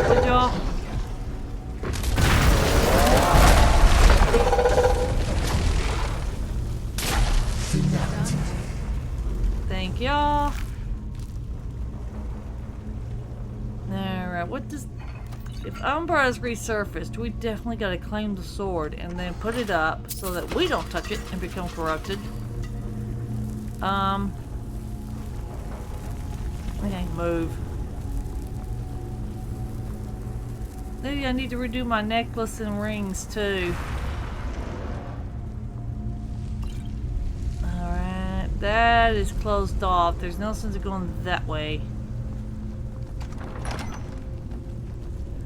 A: Would y'all? Thank y'all. Alright, what does... If Umbra is resurfaced, we definitely gotta claim the sword and then put it up so that we don't touch it and become corrupted. Okay, move. Maybe I need to redo my necklace and rings too. Alright, that is closed off. There's no sense of going that way.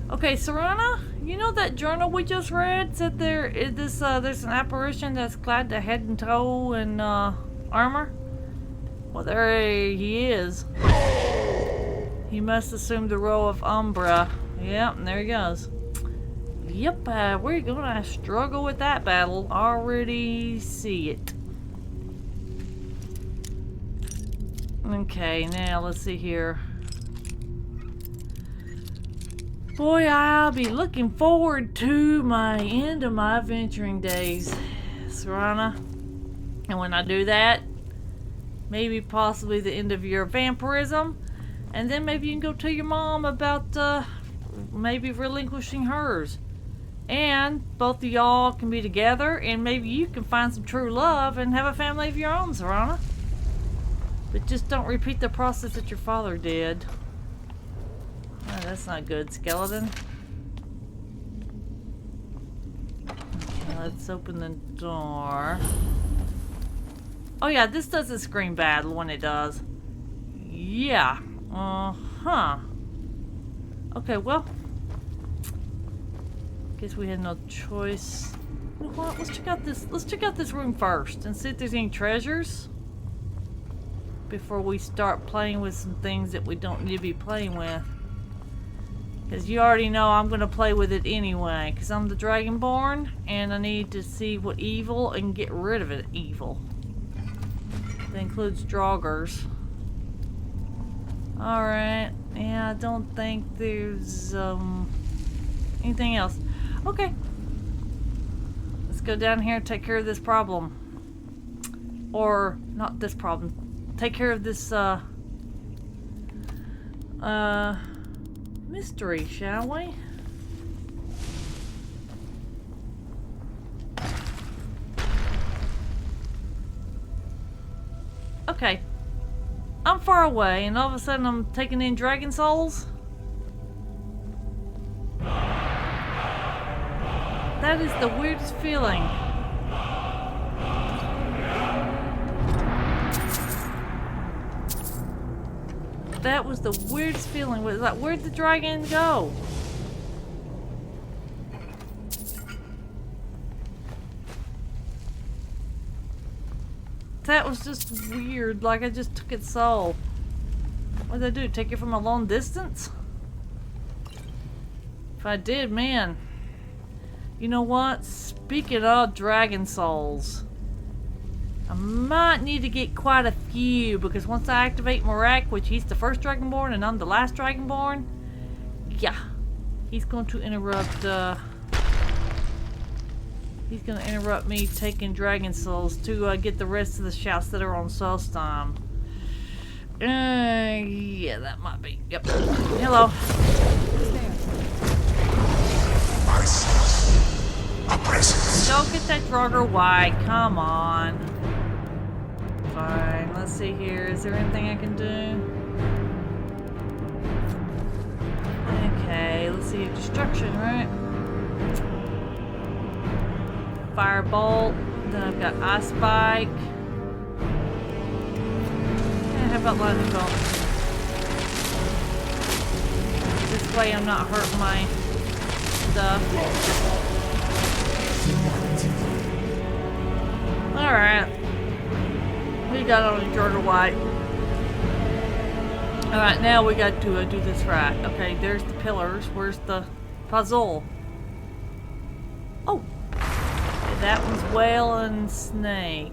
A: Okay, Serana, you know that journal we just read said there's an apparition that's clad to head and toe in armor? Well, there he is. He must assume the role of Umbra. Yep, and there he goes. Yep, we're gonna struggle with that battle. Already see it. Okay, now let's see here. Boy, I'll be looking forward to my end of my adventuring days, Serana. And when I do that, maybe possibly the end of your vampirism, and then maybe you can go tell your mom about maybe relinquishing hers. And both of y'all can be together, and maybe you can find some true love and have a family of your own, Serana. But just don't repeat the process that your father did. Oh, that's not good, skeleton. Okay, let's open the door. Oh yeah, this doesn't scream battle when it does. Yeah. Uh-huh. Okay, well. Guess we had no choice. You know what? Let's check out this room first and see if there's any treasures before we start playing with some things that we don't need to be playing with. Because you already know I'm going to play with it anyway. Because I'm the Dragonborn. And I need to see what evil and get rid of it evil. That includes Draugrs. Alright. Yeah, I don't think there's anything else. Okay. Let's go down here and take care of this problem. Or, not this problem. Take care of this, mystery, shall we? Okay. I'm far away and all of a sudden I'm taking in dragon souls. That is the weirdest feeling. That was the weirdest feeling. Was like, where'd the dragon go? That was just weird. Like I just took its soul. What did I do? Take it from a long distance? If I did, man. You know what? Speaking of dragon souls, I might need to get quite a few because once I activate Morak, which he's the first Dragonborn and I'm the last Dragonborn, yeah, he's going to interrupt. He's going to interrupt me taking dragon souls to get the rest of the shouts that are on Soulstorm. Yeah, that might be. Yep. Hello. Don't get that Draugr white. Come on. Fine. Let's see here. Is there anything I can do? Okay. Let's see. Destruction, right? Firebolt. Then I've got Ice Spike. Yeah, how about Lightning Bolt? This way I'm not hurting my stuff. Alright. We got on a Draugr white. Alright, now we got to do this right. Okay, there's the pillars. Where's the puzzle? Oh! Okay, that one's whale and snake.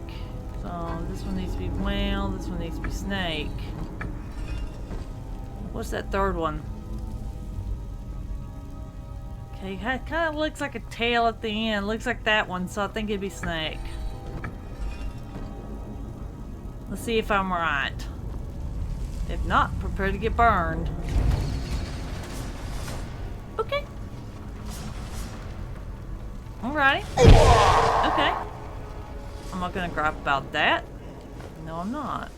A: So this one needs to be whale, this one needs to be snake. What's that third one? Okay, it kind of looks like a tail at the end. Looks like that one, so I think it'd be snake. Let's see if I'm right. If not, prepare to get burned. Okay. Alrighty. Okay. I'm not gonna gripe about that. No, I'm not.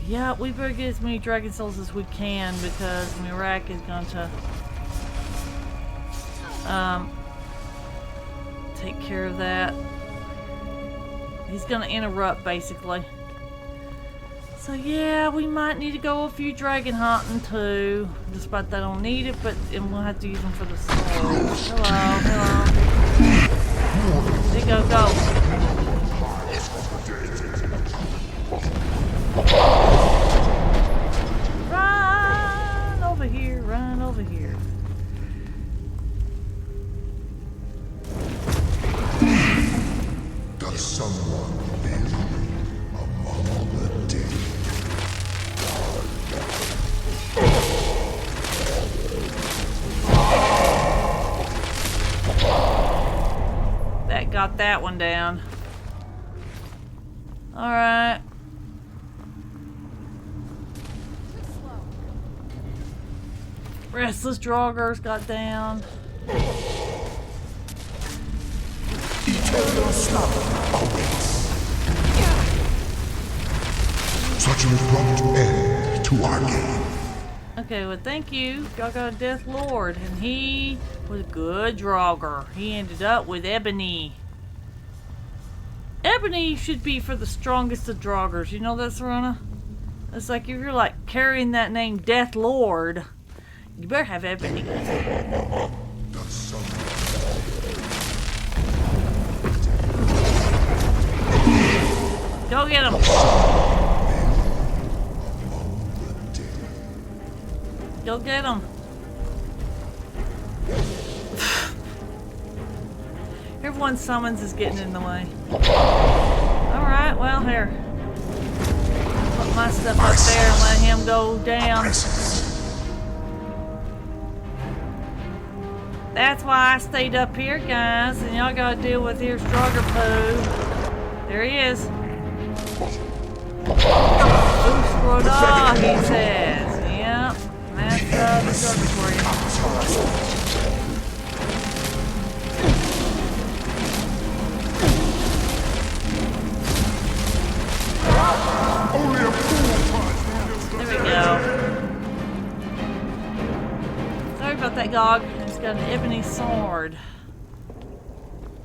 A: Yeah, we better get as many dragon souls as we can because Mirak is going to take care of that. He's gonna interrupt basically. So yeah, we might need to go a few dragon hunting too. Despite that I don't need it, but we'll have to use them for the souls. Hello, hello. There you go, go. Run over here, run over here.
I: Does someone live among the dead?
A: That got that one down. Alright. Restless Draugrs got down.
I: Eternal slumber awaits. Such an abrupt end to our game.
A: Okay, well thank you. Y'all got a Death Lord, and he was a good Draugr. He ended up with Ebony. Ebony should be for the strongest of Draugrs. You know that, Serena? It's like if you're like carrying that name Death Lord, you better have Ebony. Go get him. Go get him. Everyone's summons is getting in the way. Alright, well here. Put my stuff up there and let him go down. That's why I stayed up here, guys, and y'all gotta deal with here's Draugr poo. There he is. Oosroda, he says. Yep, that's the Draugr for you. There we go. about that, Gog. It's got an ebony sword.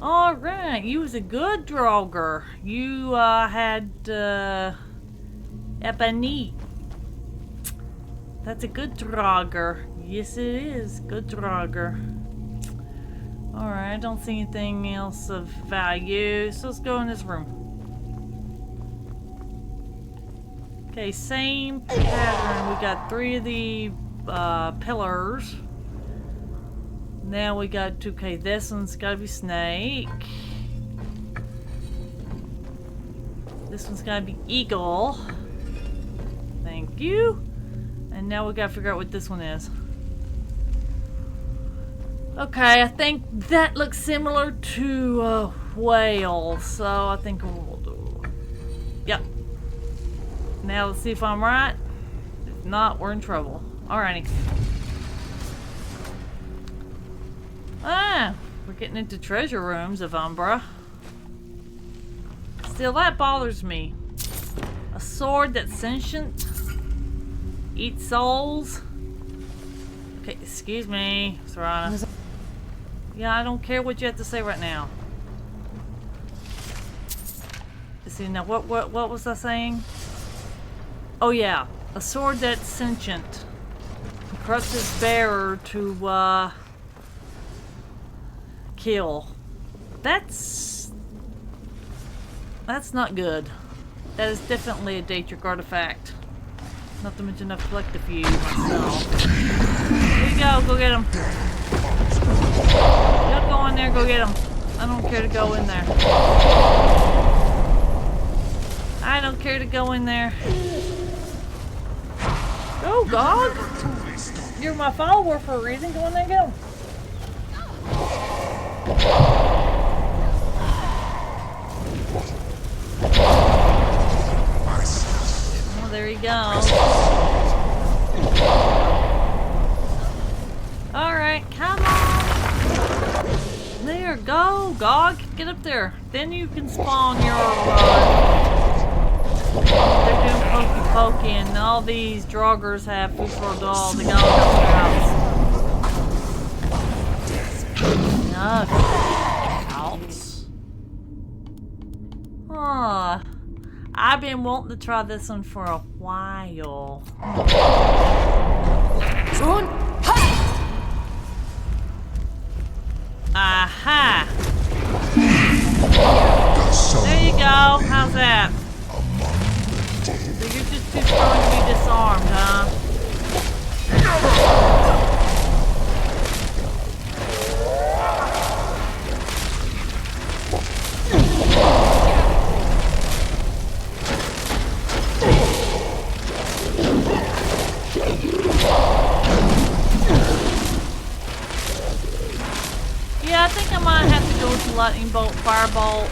A: Alright, you was a good Draugr. You had ebony. That's a good Draugr. Yes, it is. Good Draugr. Alright, I don't see anything else of value. So let's go in this room. Okay, same pattern. We got 3 of the pillars. Now we got to, okay, this one's gotta be snake. This one's gotta be eagle. Thank you. And now we gotta figure out what this one is. Okay, I think that looks similar to whale, so I think we'll do. Yep. Now let's see if I'm right. If not, we're in trouble. Alrighty. Ah, we're getting into treasure rooms of Umbra. Still, that bothers me. A sword that's sentient. Eats souls. Okay, excuse me, Serana. Yeah, I don't care what you have to say right now. See, now what was I saying? Oh yeah, a sword that's sentient. Corrupts its bearer to kill. That's not good. That is definitely a Daedric artifact. Not to mention I've collected a few myself. Here you go, go get him. Y'all go in there, go get him. I don't care to go in there. I don't care to go in there. Go, Gog! You're my follower for a reason. Go in there and go. Oh, there you go. Alright, come on. There, go, Gog. Get up there. Then you can spawn your they're doing pokey pokey, and all these Draugrs have food for a doll. They got all their house. Ouch. I've been wanting to try this one for a while. Aha! There you go. How's that? So you're just too strong to be disarmed, huh? Yeah, I think I might have to go with the lightning bolt, firebolt,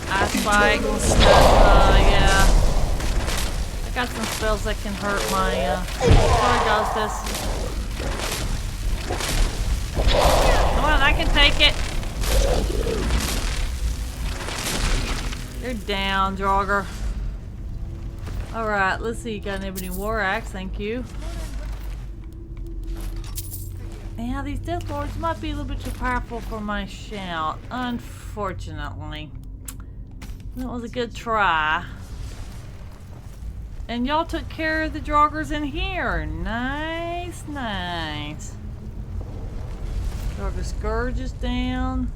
A: ice spike, yeah. I got some spells that can hurt my, sorry guys, come on, I can take it. You're down, Draugr. Alright, let's see, you got an ebony war axe, thank you. Yeah, these Death Lords might be a little bit too powerful for my shout, unfortunately. That was a good try. And y'all took care of the Draugrs in here. Nice, nice. Draugr Scourge is down.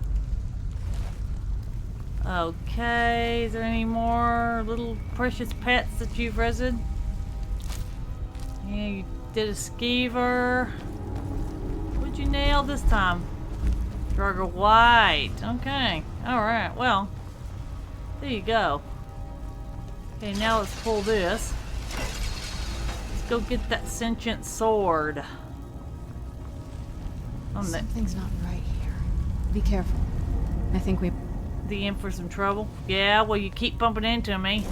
A: Okay, is there any more little precious pets that you've resid? Yeah, you did a skeever. What'd you nail this time? Draugr White. Okay, alright, well, there you go. Okay, now let's pull this. Let's go get that sentient sword.
C: Something's not right here. Be careful. I think we...
A: The in for some trouble? Yeah, well you keep bumping into me.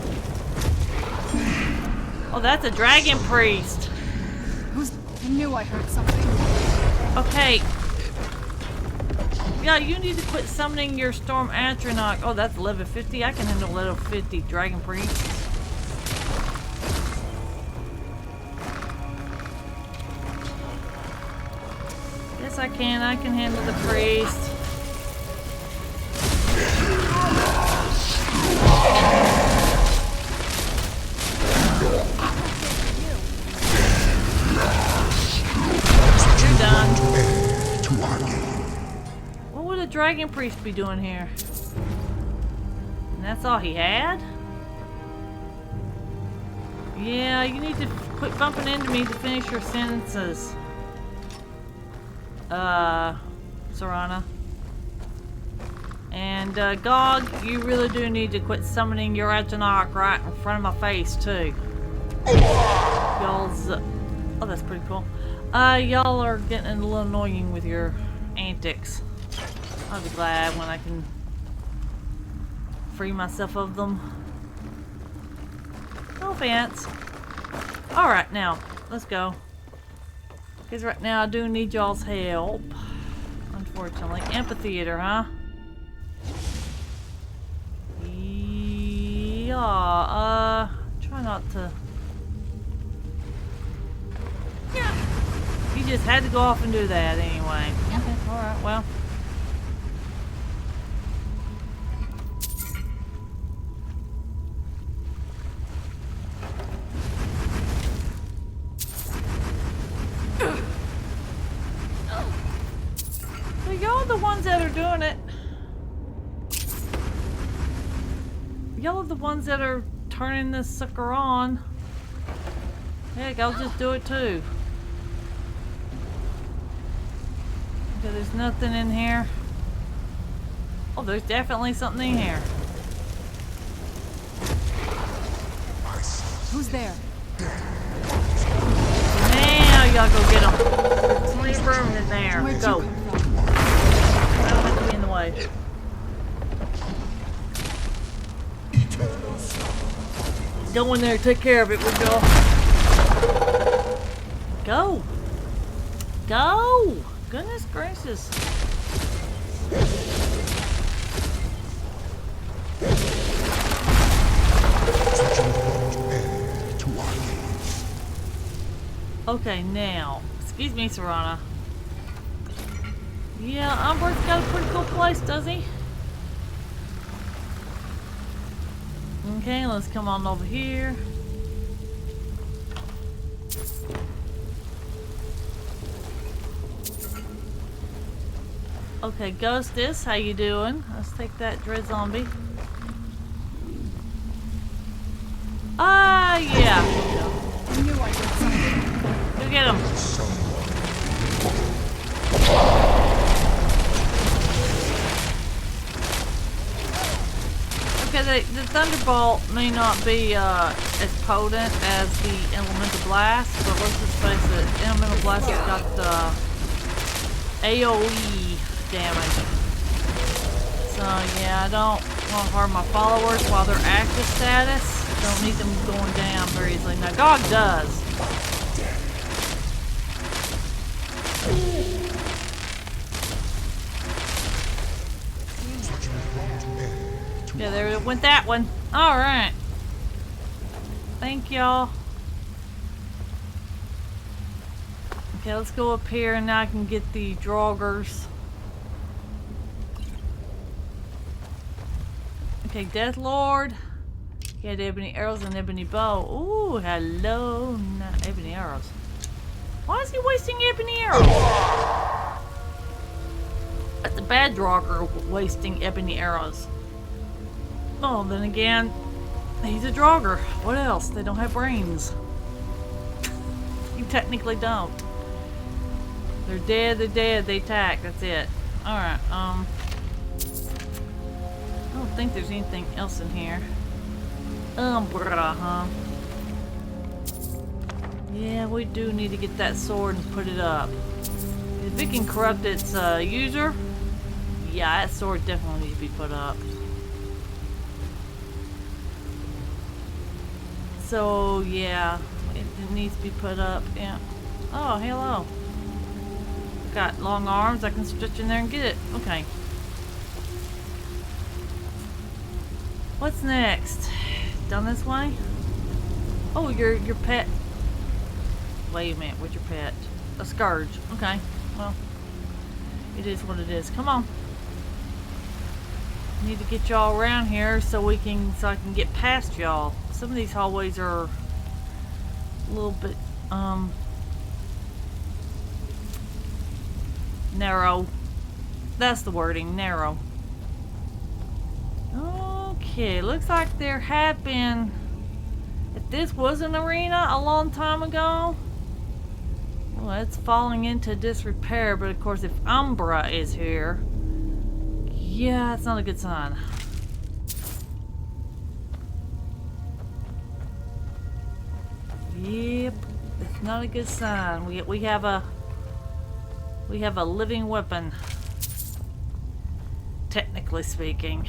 A: Oh, that's a dragon priest.
C: I knew I heard something.
A: Okay. Yeah, you need to quit summoning your Storm Atronach. Oh, that's level 50. I can handle level 50 dragon priest. I can. I can handle the priest. You're done. What would a dragon priest be doing here? And that's all he had? Yeah, you need to quit bumping into me to finish your sentences. Serana. And, Gog, you really do need to quit summoning your Ajanok right in front of my face, too. Y'all's... oh, that's pretty cool. Y'all are getting a little annoying with your antics. I'll be glad when I can free myself of them. No offense. Alright, now, let's go. Because right now I do need y'all's help. Unfortunately. Amphitheater, huh? Yeah, try not to... You just had to go off and do that anyway. Okay, alright, well. So y'all the ones that are doing it. Y'all are the ones that are turning this sucker on. Heck, I'll just do it too. Okay, there's nothing in here. Oh, there's definitely something in here.
C: Who's there?
A: Now y'all go get them. There's plenty of room in there.
C: Where'd
A: Go.
C: you come from?
A: I don't have to be in the way. Go in there, take care of it, would y'all? Go! Go! Goodness gracious. Okay, now, excuse me, Serana. Yeah, Umber's got a pretty cool place, does he? Okay, let's come on over here. Okay, Ghostess, how you doing? Let's take that Dread Zombie. Ah, yeah.
C: I knew I did something.
A: Go get him. Okay, the Thunderbolt may not be as potent as the Elemental Blast, but let's just face it, Elemental Blast has got AoE damage. So yeah, I don't want to harm my followers while they're active status. Don't need them going down very easily. Now GOG does. Yeah, there went that one. Alright. Thank y'all. Okay, let's go up here and now I can get the Draugrs. Okay, Death Lord. He had ebony arrows and ebony bow. Ooh, hello. Ebony arrows. Why is he wasting ebony arrows? That's a bad Draugr wasting ebony arrows. Oh, then again, he's a Draugr. What else? They don't have brains. You technically don't. They're dead, they attack, that's it. Alright, I don't think there's anything else in here. Umbra, huh? Yeah, we do need to get that sword and put it up. If it can corrupt its user, yeah, that sword definitely needs to be put up. So, yeah, it needs to be put up, yeah. Oh, hello. Got long arms, I can stretch in there and get it. Okay. What's next? Down this way? Oh, your pet. Wait a minute, what's your pet? A Scourge. Okay, well. It is what it is. Come on. Need to get y'all around here so I can get past y'all. Some of these hallways are a little bit narrow. That's the wording, narrow. Okay, looks like there have been, if this was an arena a long time ago, well, it's falling into disrepair, but of course if Umbra is here, yeah, it's not a good sign. Yep, it's not a good sign. We have a living weapon, technically speaking.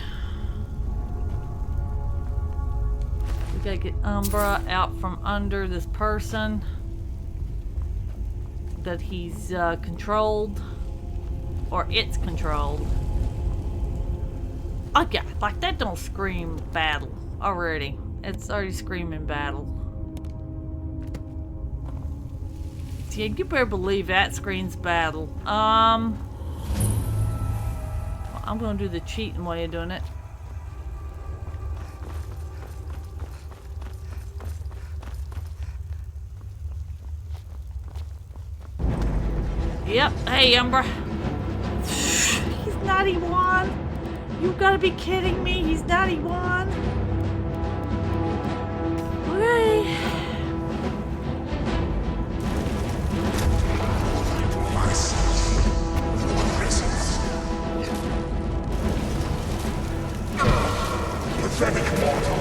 A: We gotta get Umbra out from under this person that he's controlled, or it's controlled. Okay, like that don't scream battle already. It's already screaming battle. Yeah, you better believe that screams battle. Well, I'm gonna do the cheating way of doing it. Yep. Hey, Umbra. He's 91. You gotta be kidding me. He's 91. Okay.
I: Pathetic mortal.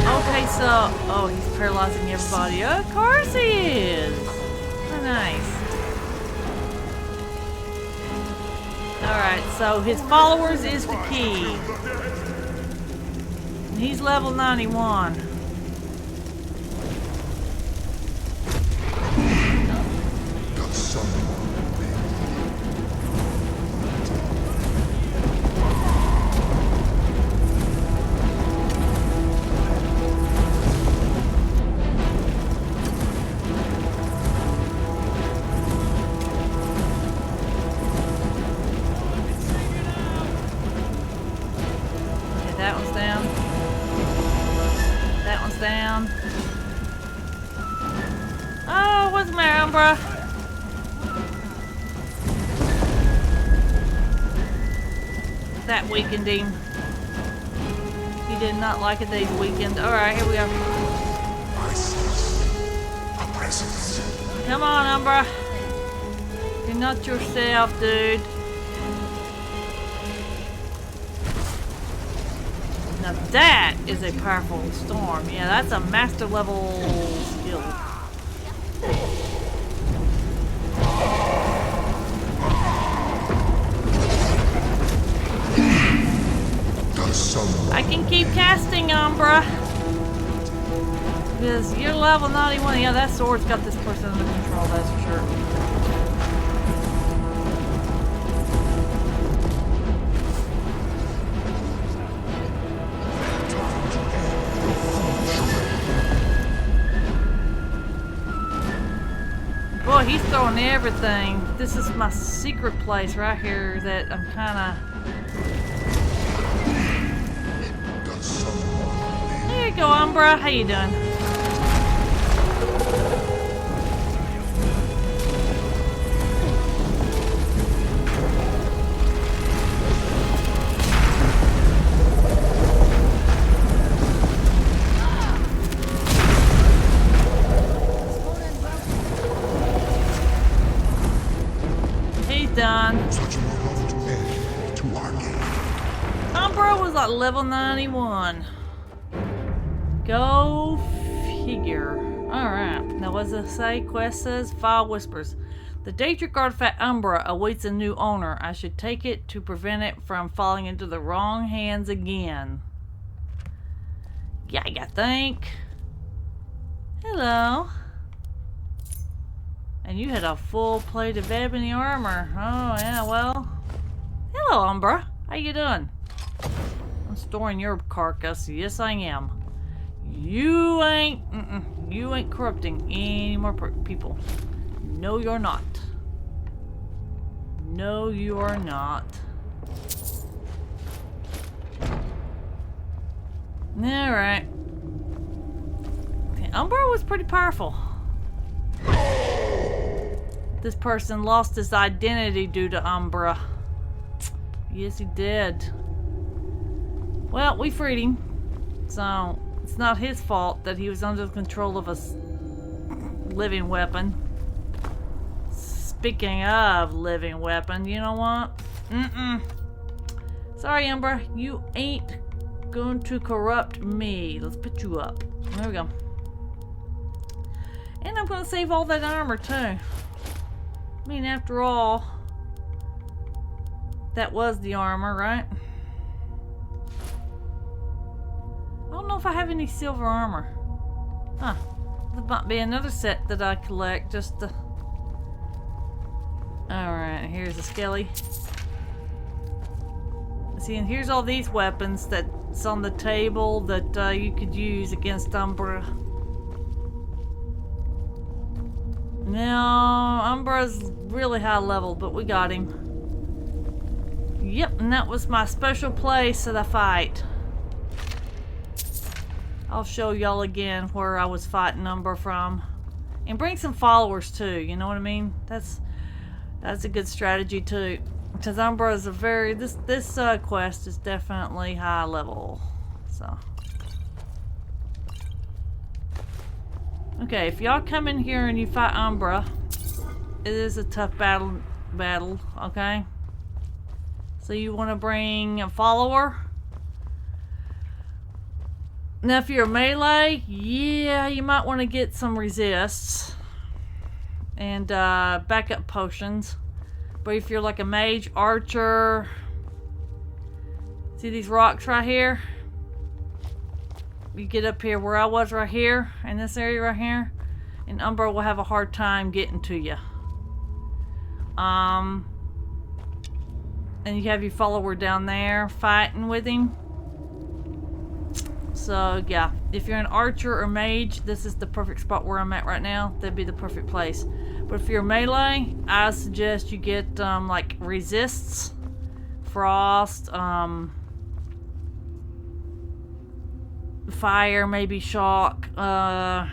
A: Okay, so oh, he's paralyzing everybody. Of course he is. Oh, nice. Alright, so his followers is the key. And he's level 91.
I: Does someone
A: That one's down. That one's down. Oh, what's the matter, Umbra? That weakened him. He did not like a day's weakened. Alright, here we go.
I: I sense a presence?
A: Come on, Umbra. You're not yourself, dude. Now that is a powerful storm. Yeah, that's a master level skill.
I: Does someone
A: I can keep casting, Umbra. Because you're level 91. Yeah, that sword's got this person under control, that's for sure. Boy, he's throwing everything. This is my secret place right here that I'm kind
I: does someone
A: of... There you go, Umbra. How you doing? Done.
I: such a prompt end to our game?
A: Umbra was like level 91. Go figure. Alright. Now what does it say? Quest says, File whispers. The Daedric artifact Umbra awaits a new owner. I should take it to prevent it from falling into the wrong hands again. Yeah, I think. Hello. And you had a full plate of ebony armor. Oh, yeah, well. Hello, Umbra. How you doing? I'm storing your carcass. Yes, I am. You ain't corrupting any more people. No, you're not. No, you are not. Alright. Umbra was pretty powerful. This person lost his identity due to Umbra. Yes, he did. Well, we freed him. So, it's not his fault that he was under the control of a living weapon. Speaking of living weapon, you know what? Sorry, Umbra. You ain't going to corrupt me. Let's put you up. There we go. And I'm going to save all that armor, too. I mean, after all, that was the armor, right? I don't know if I have any silver armor. Huh. There might be another set that I collect just to... Alright, here's a skelly. See, and here's all these weapons that's on the table that you could use against Umbra. Now, Umbra's really high level, but we got him. Yep, and that was my special place of the fight. I'll show y'all again where I was fighting Umbra from. And bring some followers too, you know what I mean? That's a good strategy too. Because Umbra is a very... This quest is definitely high level. So... Okay, if y'all come in here and you fight Umbra, it is a tough battle, okay? So you want to bring a follower? Now if you're melee, yeah, you might want to get some resists and backup potions. But if you're like a mage, archer, see these rocks right here? You get up here where I was right here, in this area right here, and Umbra will have a hard time getting to you. And you have your follower down there fighting with him. So yeah, if you're an archer or mage, this is the perfect spot where I'm at right now. That'd be the perfect place. But if you're melee, I suggest you get like resists, frost, fire, maybe shock, have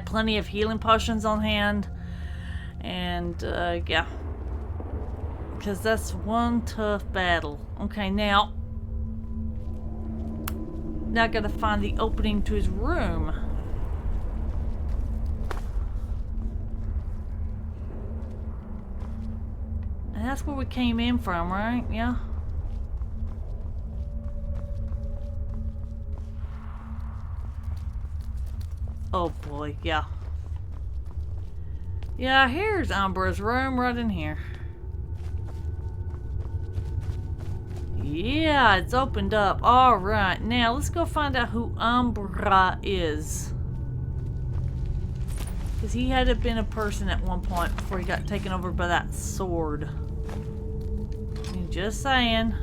A: plenty of healing potions on hand, and yeah, because that's one tough battle. Okay, now I gotta find the opening to his room. And that's where we came in from, right? Yeah. Oh boy, yeah. Yeah, here's Umbra's room right in here. Yeah, it's opened up. Alright, now let's go find out who Umbra is. Because he had to have been a person at one point before he got taken over by that sword. Just saying.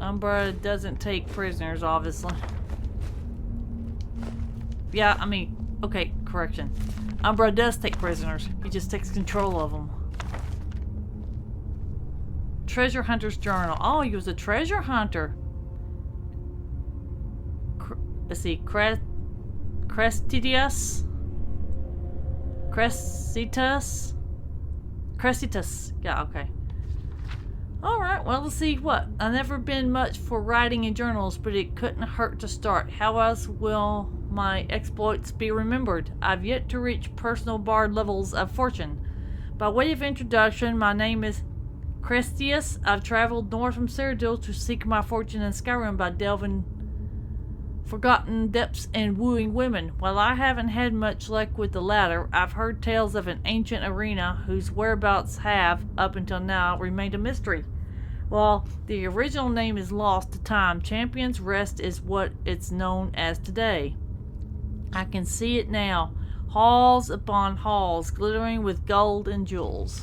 A: Umbra doesn't take prisoners, obviously. Yeah, I mean, okay, correction. Umbra does take prisoners. He just takes control of them. Treasure Hunter's Journal. Oh, he was a treasure hunter. Let's see, Crestidius? Crestitus. Yeah, okay. Alright, well, let's see what. I've never been much for writing in journals, but it couldn't hurt to start. How else will my exploits be remembered? I've yet to reach personal bard levels of fortune. By way of introduction, my name is Crestius. I've traveled north from Cyrodiil to seek my fortune in Skyrim by delving forgotten depths and wooing women. While I haven't had much luck with the latter, I've heard tales of an ancient arena whose whereabouts have, up until now, remained a mystery. Well, the original name is lost to time. Champion's Rest is what it's known as today. I can see it now. Halls upon halls, glittering with gold and jewels.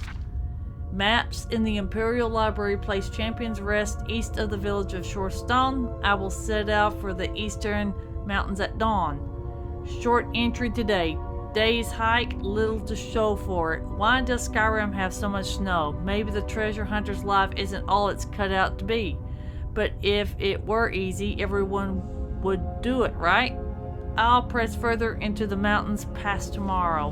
A: Maps in the Imperial Library place Champion's Rest east of the village of Shorestone. I will set out for the eastern mountains at dawn. Short entry today. Day's hike, little to show for it. Why does Skyrim have so much snow? Maybe the treasure hunter's life isn't all it's cut out to be. But if it were easy, everyone would do it, right? I'll press further into the mountains past tomorrow.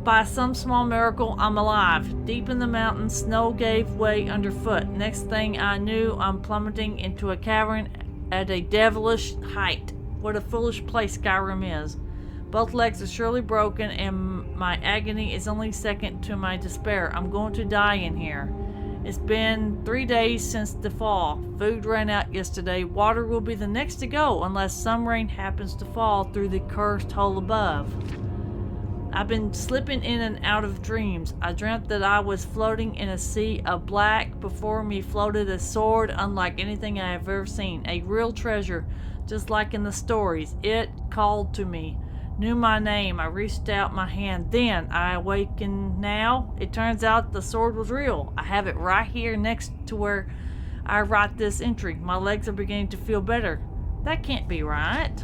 A: By some small miracle, I'm alive. Deep in the mountains, snow gave way underfoot. Next thing I knew, I'm plummeting into a cavern at a devilish height. What a foolish place Skyrim is. Both legs are surely broken, and my agony is only second to my despair. I'm going to die in here. It's been 3 days since the fall. Food ran out yesterday. Water will be the next to go unless some rain happens to fall through the cursed hole above. I've been slipping in and out of dreams. I dreamt that I was floating in a sea of black. Before me floated a sword unlike anything I have ever seen. A real treasure, just like in the stories. It called to me. Knew my name. I reached out my hand. Then I awakened. Now it turns out the sword was real. I have it right here next to where I write this entry. My legs are beginning to feel better. That can't be right.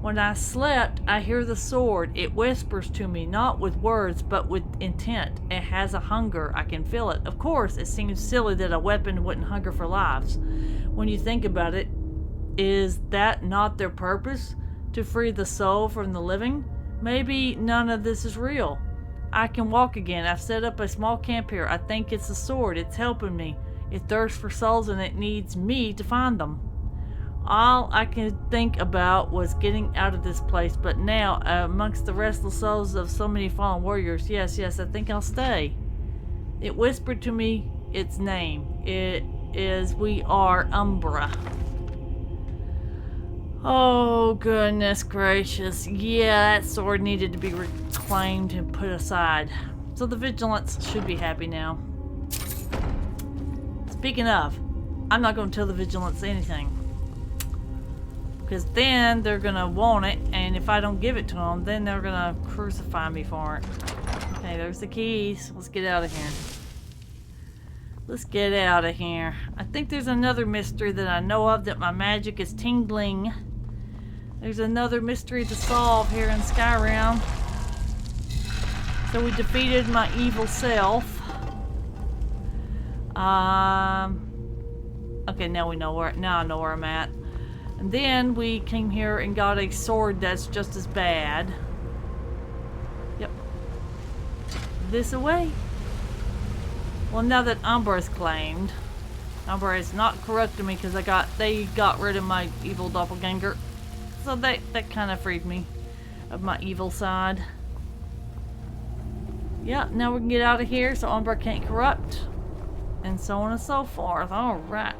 A: When I slept, I hear the sword. It whispers to me, not with words, but with intent. It has a hunger. I can feel it. Of course, it seems silly that a weapon wouldn't hunger for lives. When you think about it, is that not their purpose? To free the soul from the living? Maybe none of this is real. I can walk again. I've set up a small camp here. I think it's a sword. It's helping me. It thirsts for souls and it needs me to find them. All I could think about was getting out of this place, but now, amongst the restless souls of so many fallen warriors, yes, I think I'll stay. It whispered to me its name. It is, we are Umbra. Oh, goodness gracious. Yeah, that sword needed to be reclaimed and put aside. So the Vigilants should be happy now. Speaking of, I'm not going to tell the Vigilants anything. Because then they're going to want it, and if I don't give it to them, then they're going to crucify me for it. Okay, there's the keys. Let's get out of here. Let's get out of here. I think there's another mystery that I know of that my magic is tingling. There's another mystery to solve here in Skyrim. So we defeated my evil self. Okay, now we know where. Now I know where I'm at. And then we came here and got a sword that's just as bad. Yep. This away. Well, now that Umbra is claimed, Umbra is not corrupting me because they got rid of my evil doppelganger. So that kind of freed me of my evil side. Yeah, now we can get out of here so Umbra can't corrupt. And so on and so forth. Alright.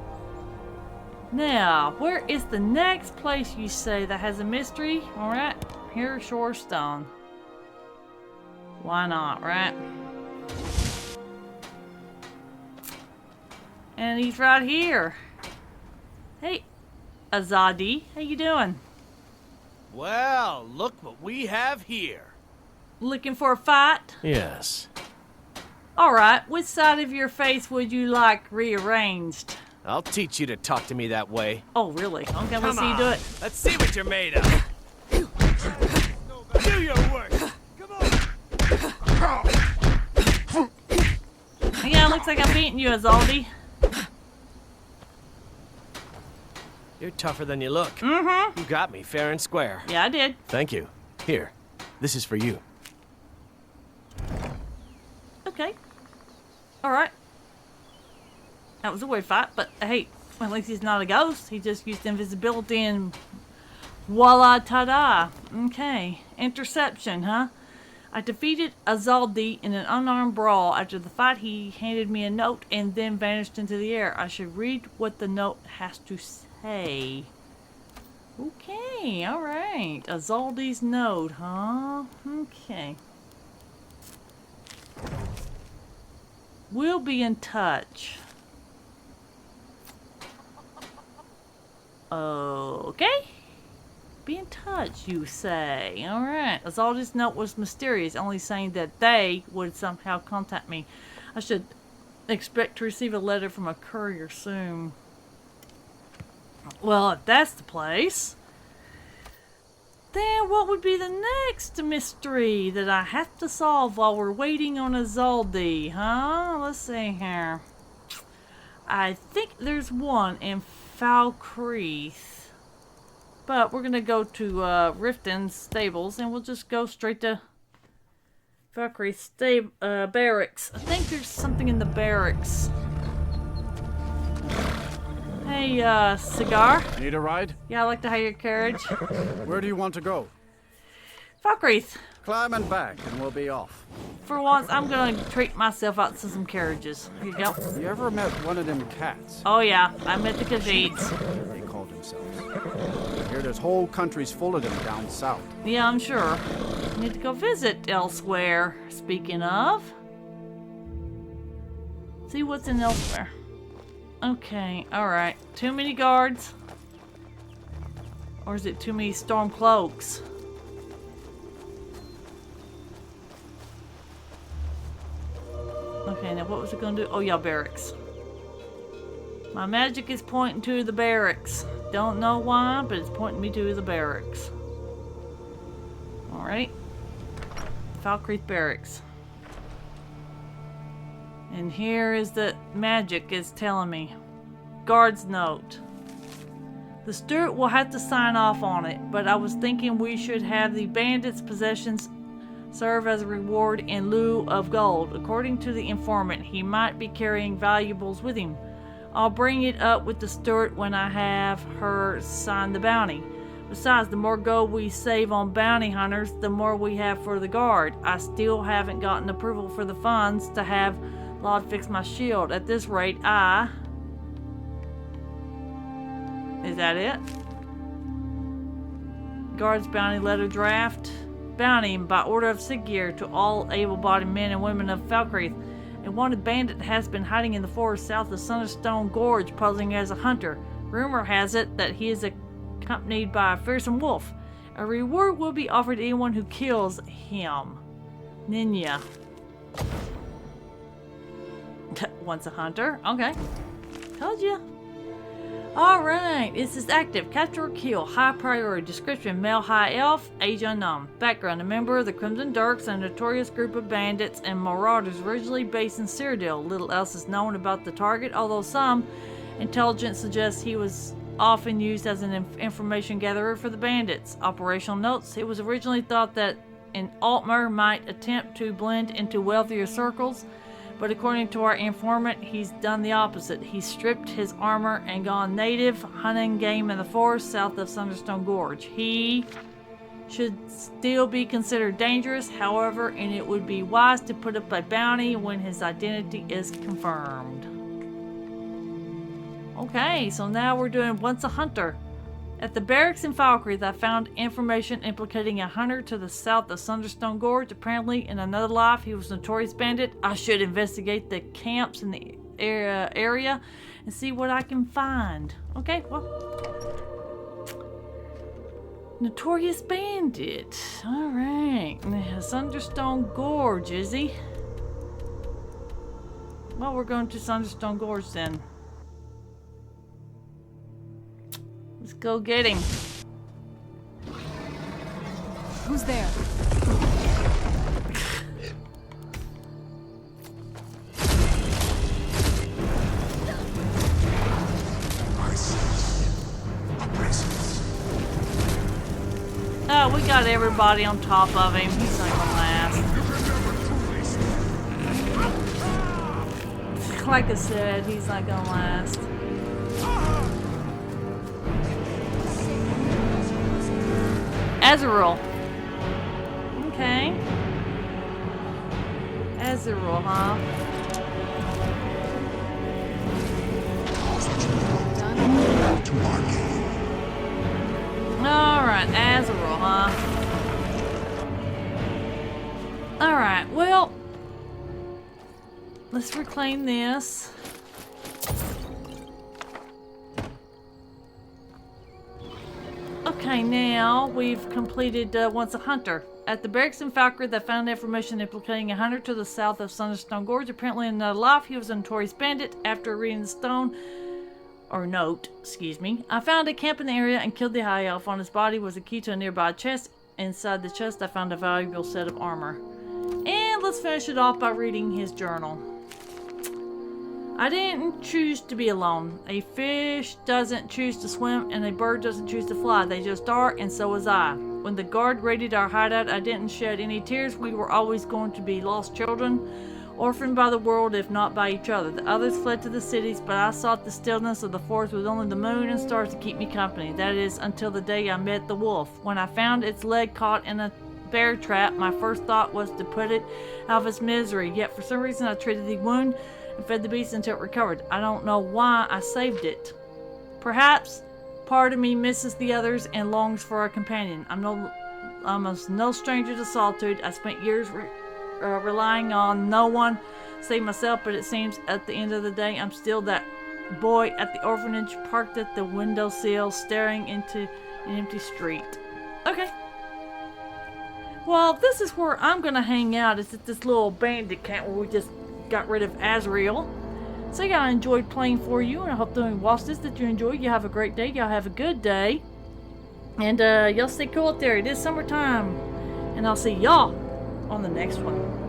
A: Now, where is the next place you say that has a mystery? Alright, here, Shorestone. Why not, right? And he's right here. Hey, Azadi, how you doing?
J: Well, look what we have here.
A: Looking for a fight?
J: Yes.
A: Alright, which side of your face would you like rearranged?
J: I'll teach you to talk to me that way.
A: Oh, really? Okay, let's see you do it.
J: Let's see what you're made of. Do your work. Come on.
A: Yeah, looks like I'm beating you, Azaldi.
J: You're tougher than you look.
A: Mm-hmm.
J: You got me fair and square.
A: Yeah, I did.
J: Thank you. Here, this is for you.
A: Okay. Alright. That was a weird fight, but hey, at least he's not a ghost. He just used invisibility and voila, ta-da. Okay. Interception, huh? I defeated Azaldi in an unarmed brawl. After the fight, he handed me a note and then vanished into the air. I should read what the note has to say. Okay, alright. Azaldi's note, huh? Okay. We'll be in touch. Okay. Be in touch, you say. Alright. As all this note was mysterious, only saying that they would somehow contact me. I should expect to receive a letter from a courier soon. Well, if that's the place, then what would be the next mystery that I have to solve while we're waiting on a Zoldi, huh? Let's see here. I think there's one in Falkreath. But we're going to go to Riften's stables, and we'll just go straight to Falkreath barracks. I think there's something in the barracks. Hey, Cigar?
K: Need a ride?
A: Yeah, I'd like to hire your carriage.
K: Where do you want to go?
A: Falkreath.
K: Climb and back, and we'll be off.
A: For once, I'm going to treat myself out to some carriages. Here you go.
K: You ever met one of them cats?
A: Oh, yeah. I met the Khajiits.
K: They called themselves. I hear there's whole countries full of them down south.
A: Yeah, I'm sure. Need to go visit elsewhere. Speaking of. See what's in elsewhere. Okay, alright. Too many guards? Or is it too many storm cloaks? Okay, now what was it gonna do? Oh yeah, barracks. My magic is pointing to the barracks. Don't know why, but it's pointing me to the barracks. Alright. Falkreath barracks. And here is the magic is telling me. Guard's note. The steward will have to sign off on it, but I was thinking we should have the bandits' possessions serve as a reward in lieu of gold. According to the informant, he might be carrying valuables with him. I'll bring it up with the steward when I have her sign the bounty. Besides, the more gold we save on bounty hunters, the more we have for the guard. I still haven't gotten approval for the funds to have Laud fix my shield. At this rate, Is that it? Guard's bounty letter draft. Bounty by order of Siggeir to all able-bodied men and women of Falkreath. A wanted bandit has been hiding in the forest south of Sunderstone Gorge, posing as a hunter. Rumor has it that he is accompanied by a fearsome wolf. A reward will be offered to anyone who kills him. Ninja. Once a hunter. Okay. Told ya. Alright, this is active. Capture or kill. High priority. Description: male high elf. Age unknown. Background: a member of the Crimson Darks, a notorious group of bandits and marauders originally based in Cyrodiil. Little else is known about the target, although some intelligence suggests he was often used as an information gatherer for the bandits. Operational notes: it was originally thought that an Altmer might attempt to blend into wealthier circles, but according to our informant, he's done the opposite. He's stripped his armor and gone native, hunting game in the forest south of Sunderstone Gorge. He should still be considered dangerous, however, and it would be wise to put up a bounty when his identity is confirmed. Okay, so now we're doing once a hunter. At the barracks in Falkreath, I found information implicating a hunter to the south of Sunderstone Gorge. Apparently, in another life, he was a notorious bandit. I should investigate the camps in the area and see what I can find. Okay, well. Notorious bandit. Alright. Sunderstone Gorge, is he? Well, we're going to Sunderstone Gorge then. Let's go get him.
C: Who's there?
A: Oh, we got everybody on top of him. He's not gonna last. Like I said, he's not gonna last. Azarul. Okay. Azarul, huh? Alright, Azarul, huh? Alright, well, let's reclaim this. Okay, now we've completed once a hunter. At the barracks in Falkirk, they found information implicating a hunter to the south of Sunderstone Gorge. Apparently in another life, he was a notorious bandit. After reading the note, I found a camp in the area and killed the high elf. On his body was a key to a nearby chest. Inside the chest, I found a valuable set of armor. And let's finish it off by reading his journal. I didn't choose to be alone. A fish doesn't choose to swim, and a bird doesn't choose to fly. They just are, and so was I. When the guard raided our hideout, I didn't shed any tears. We were always going to be lost children, orphaned by the world, if not by each other. The others fled to the cities, but I sought the stillness of the forest with only the moon and stars to keep me company. That is, until the day I met the wolf. When I found its leg caught in a bear trap, my first thought was to put it out of its misery. Yet for some reason I treated the wound and fed the beast until it recovered. I don't know why I saved it. Perhaps part of me misses the others and longs for a companion. I'm no stranger to solitude. I spent years relying on no one save myself, but it seems at the end of the day I'm still that boy at the orphanage, parked at the windowsill, staring into an empty street. Okay. Well, this is where I'm gonna hang out. It's at this little bandit camp where we just got rid of Azrael. So yeah, I enjoyed playing for you, and I hope that you watch this that you enjoy. You have a great day. Y'all have a good day. And y'all stay cool out there. It is summertime. And I'll see y'all on the next one.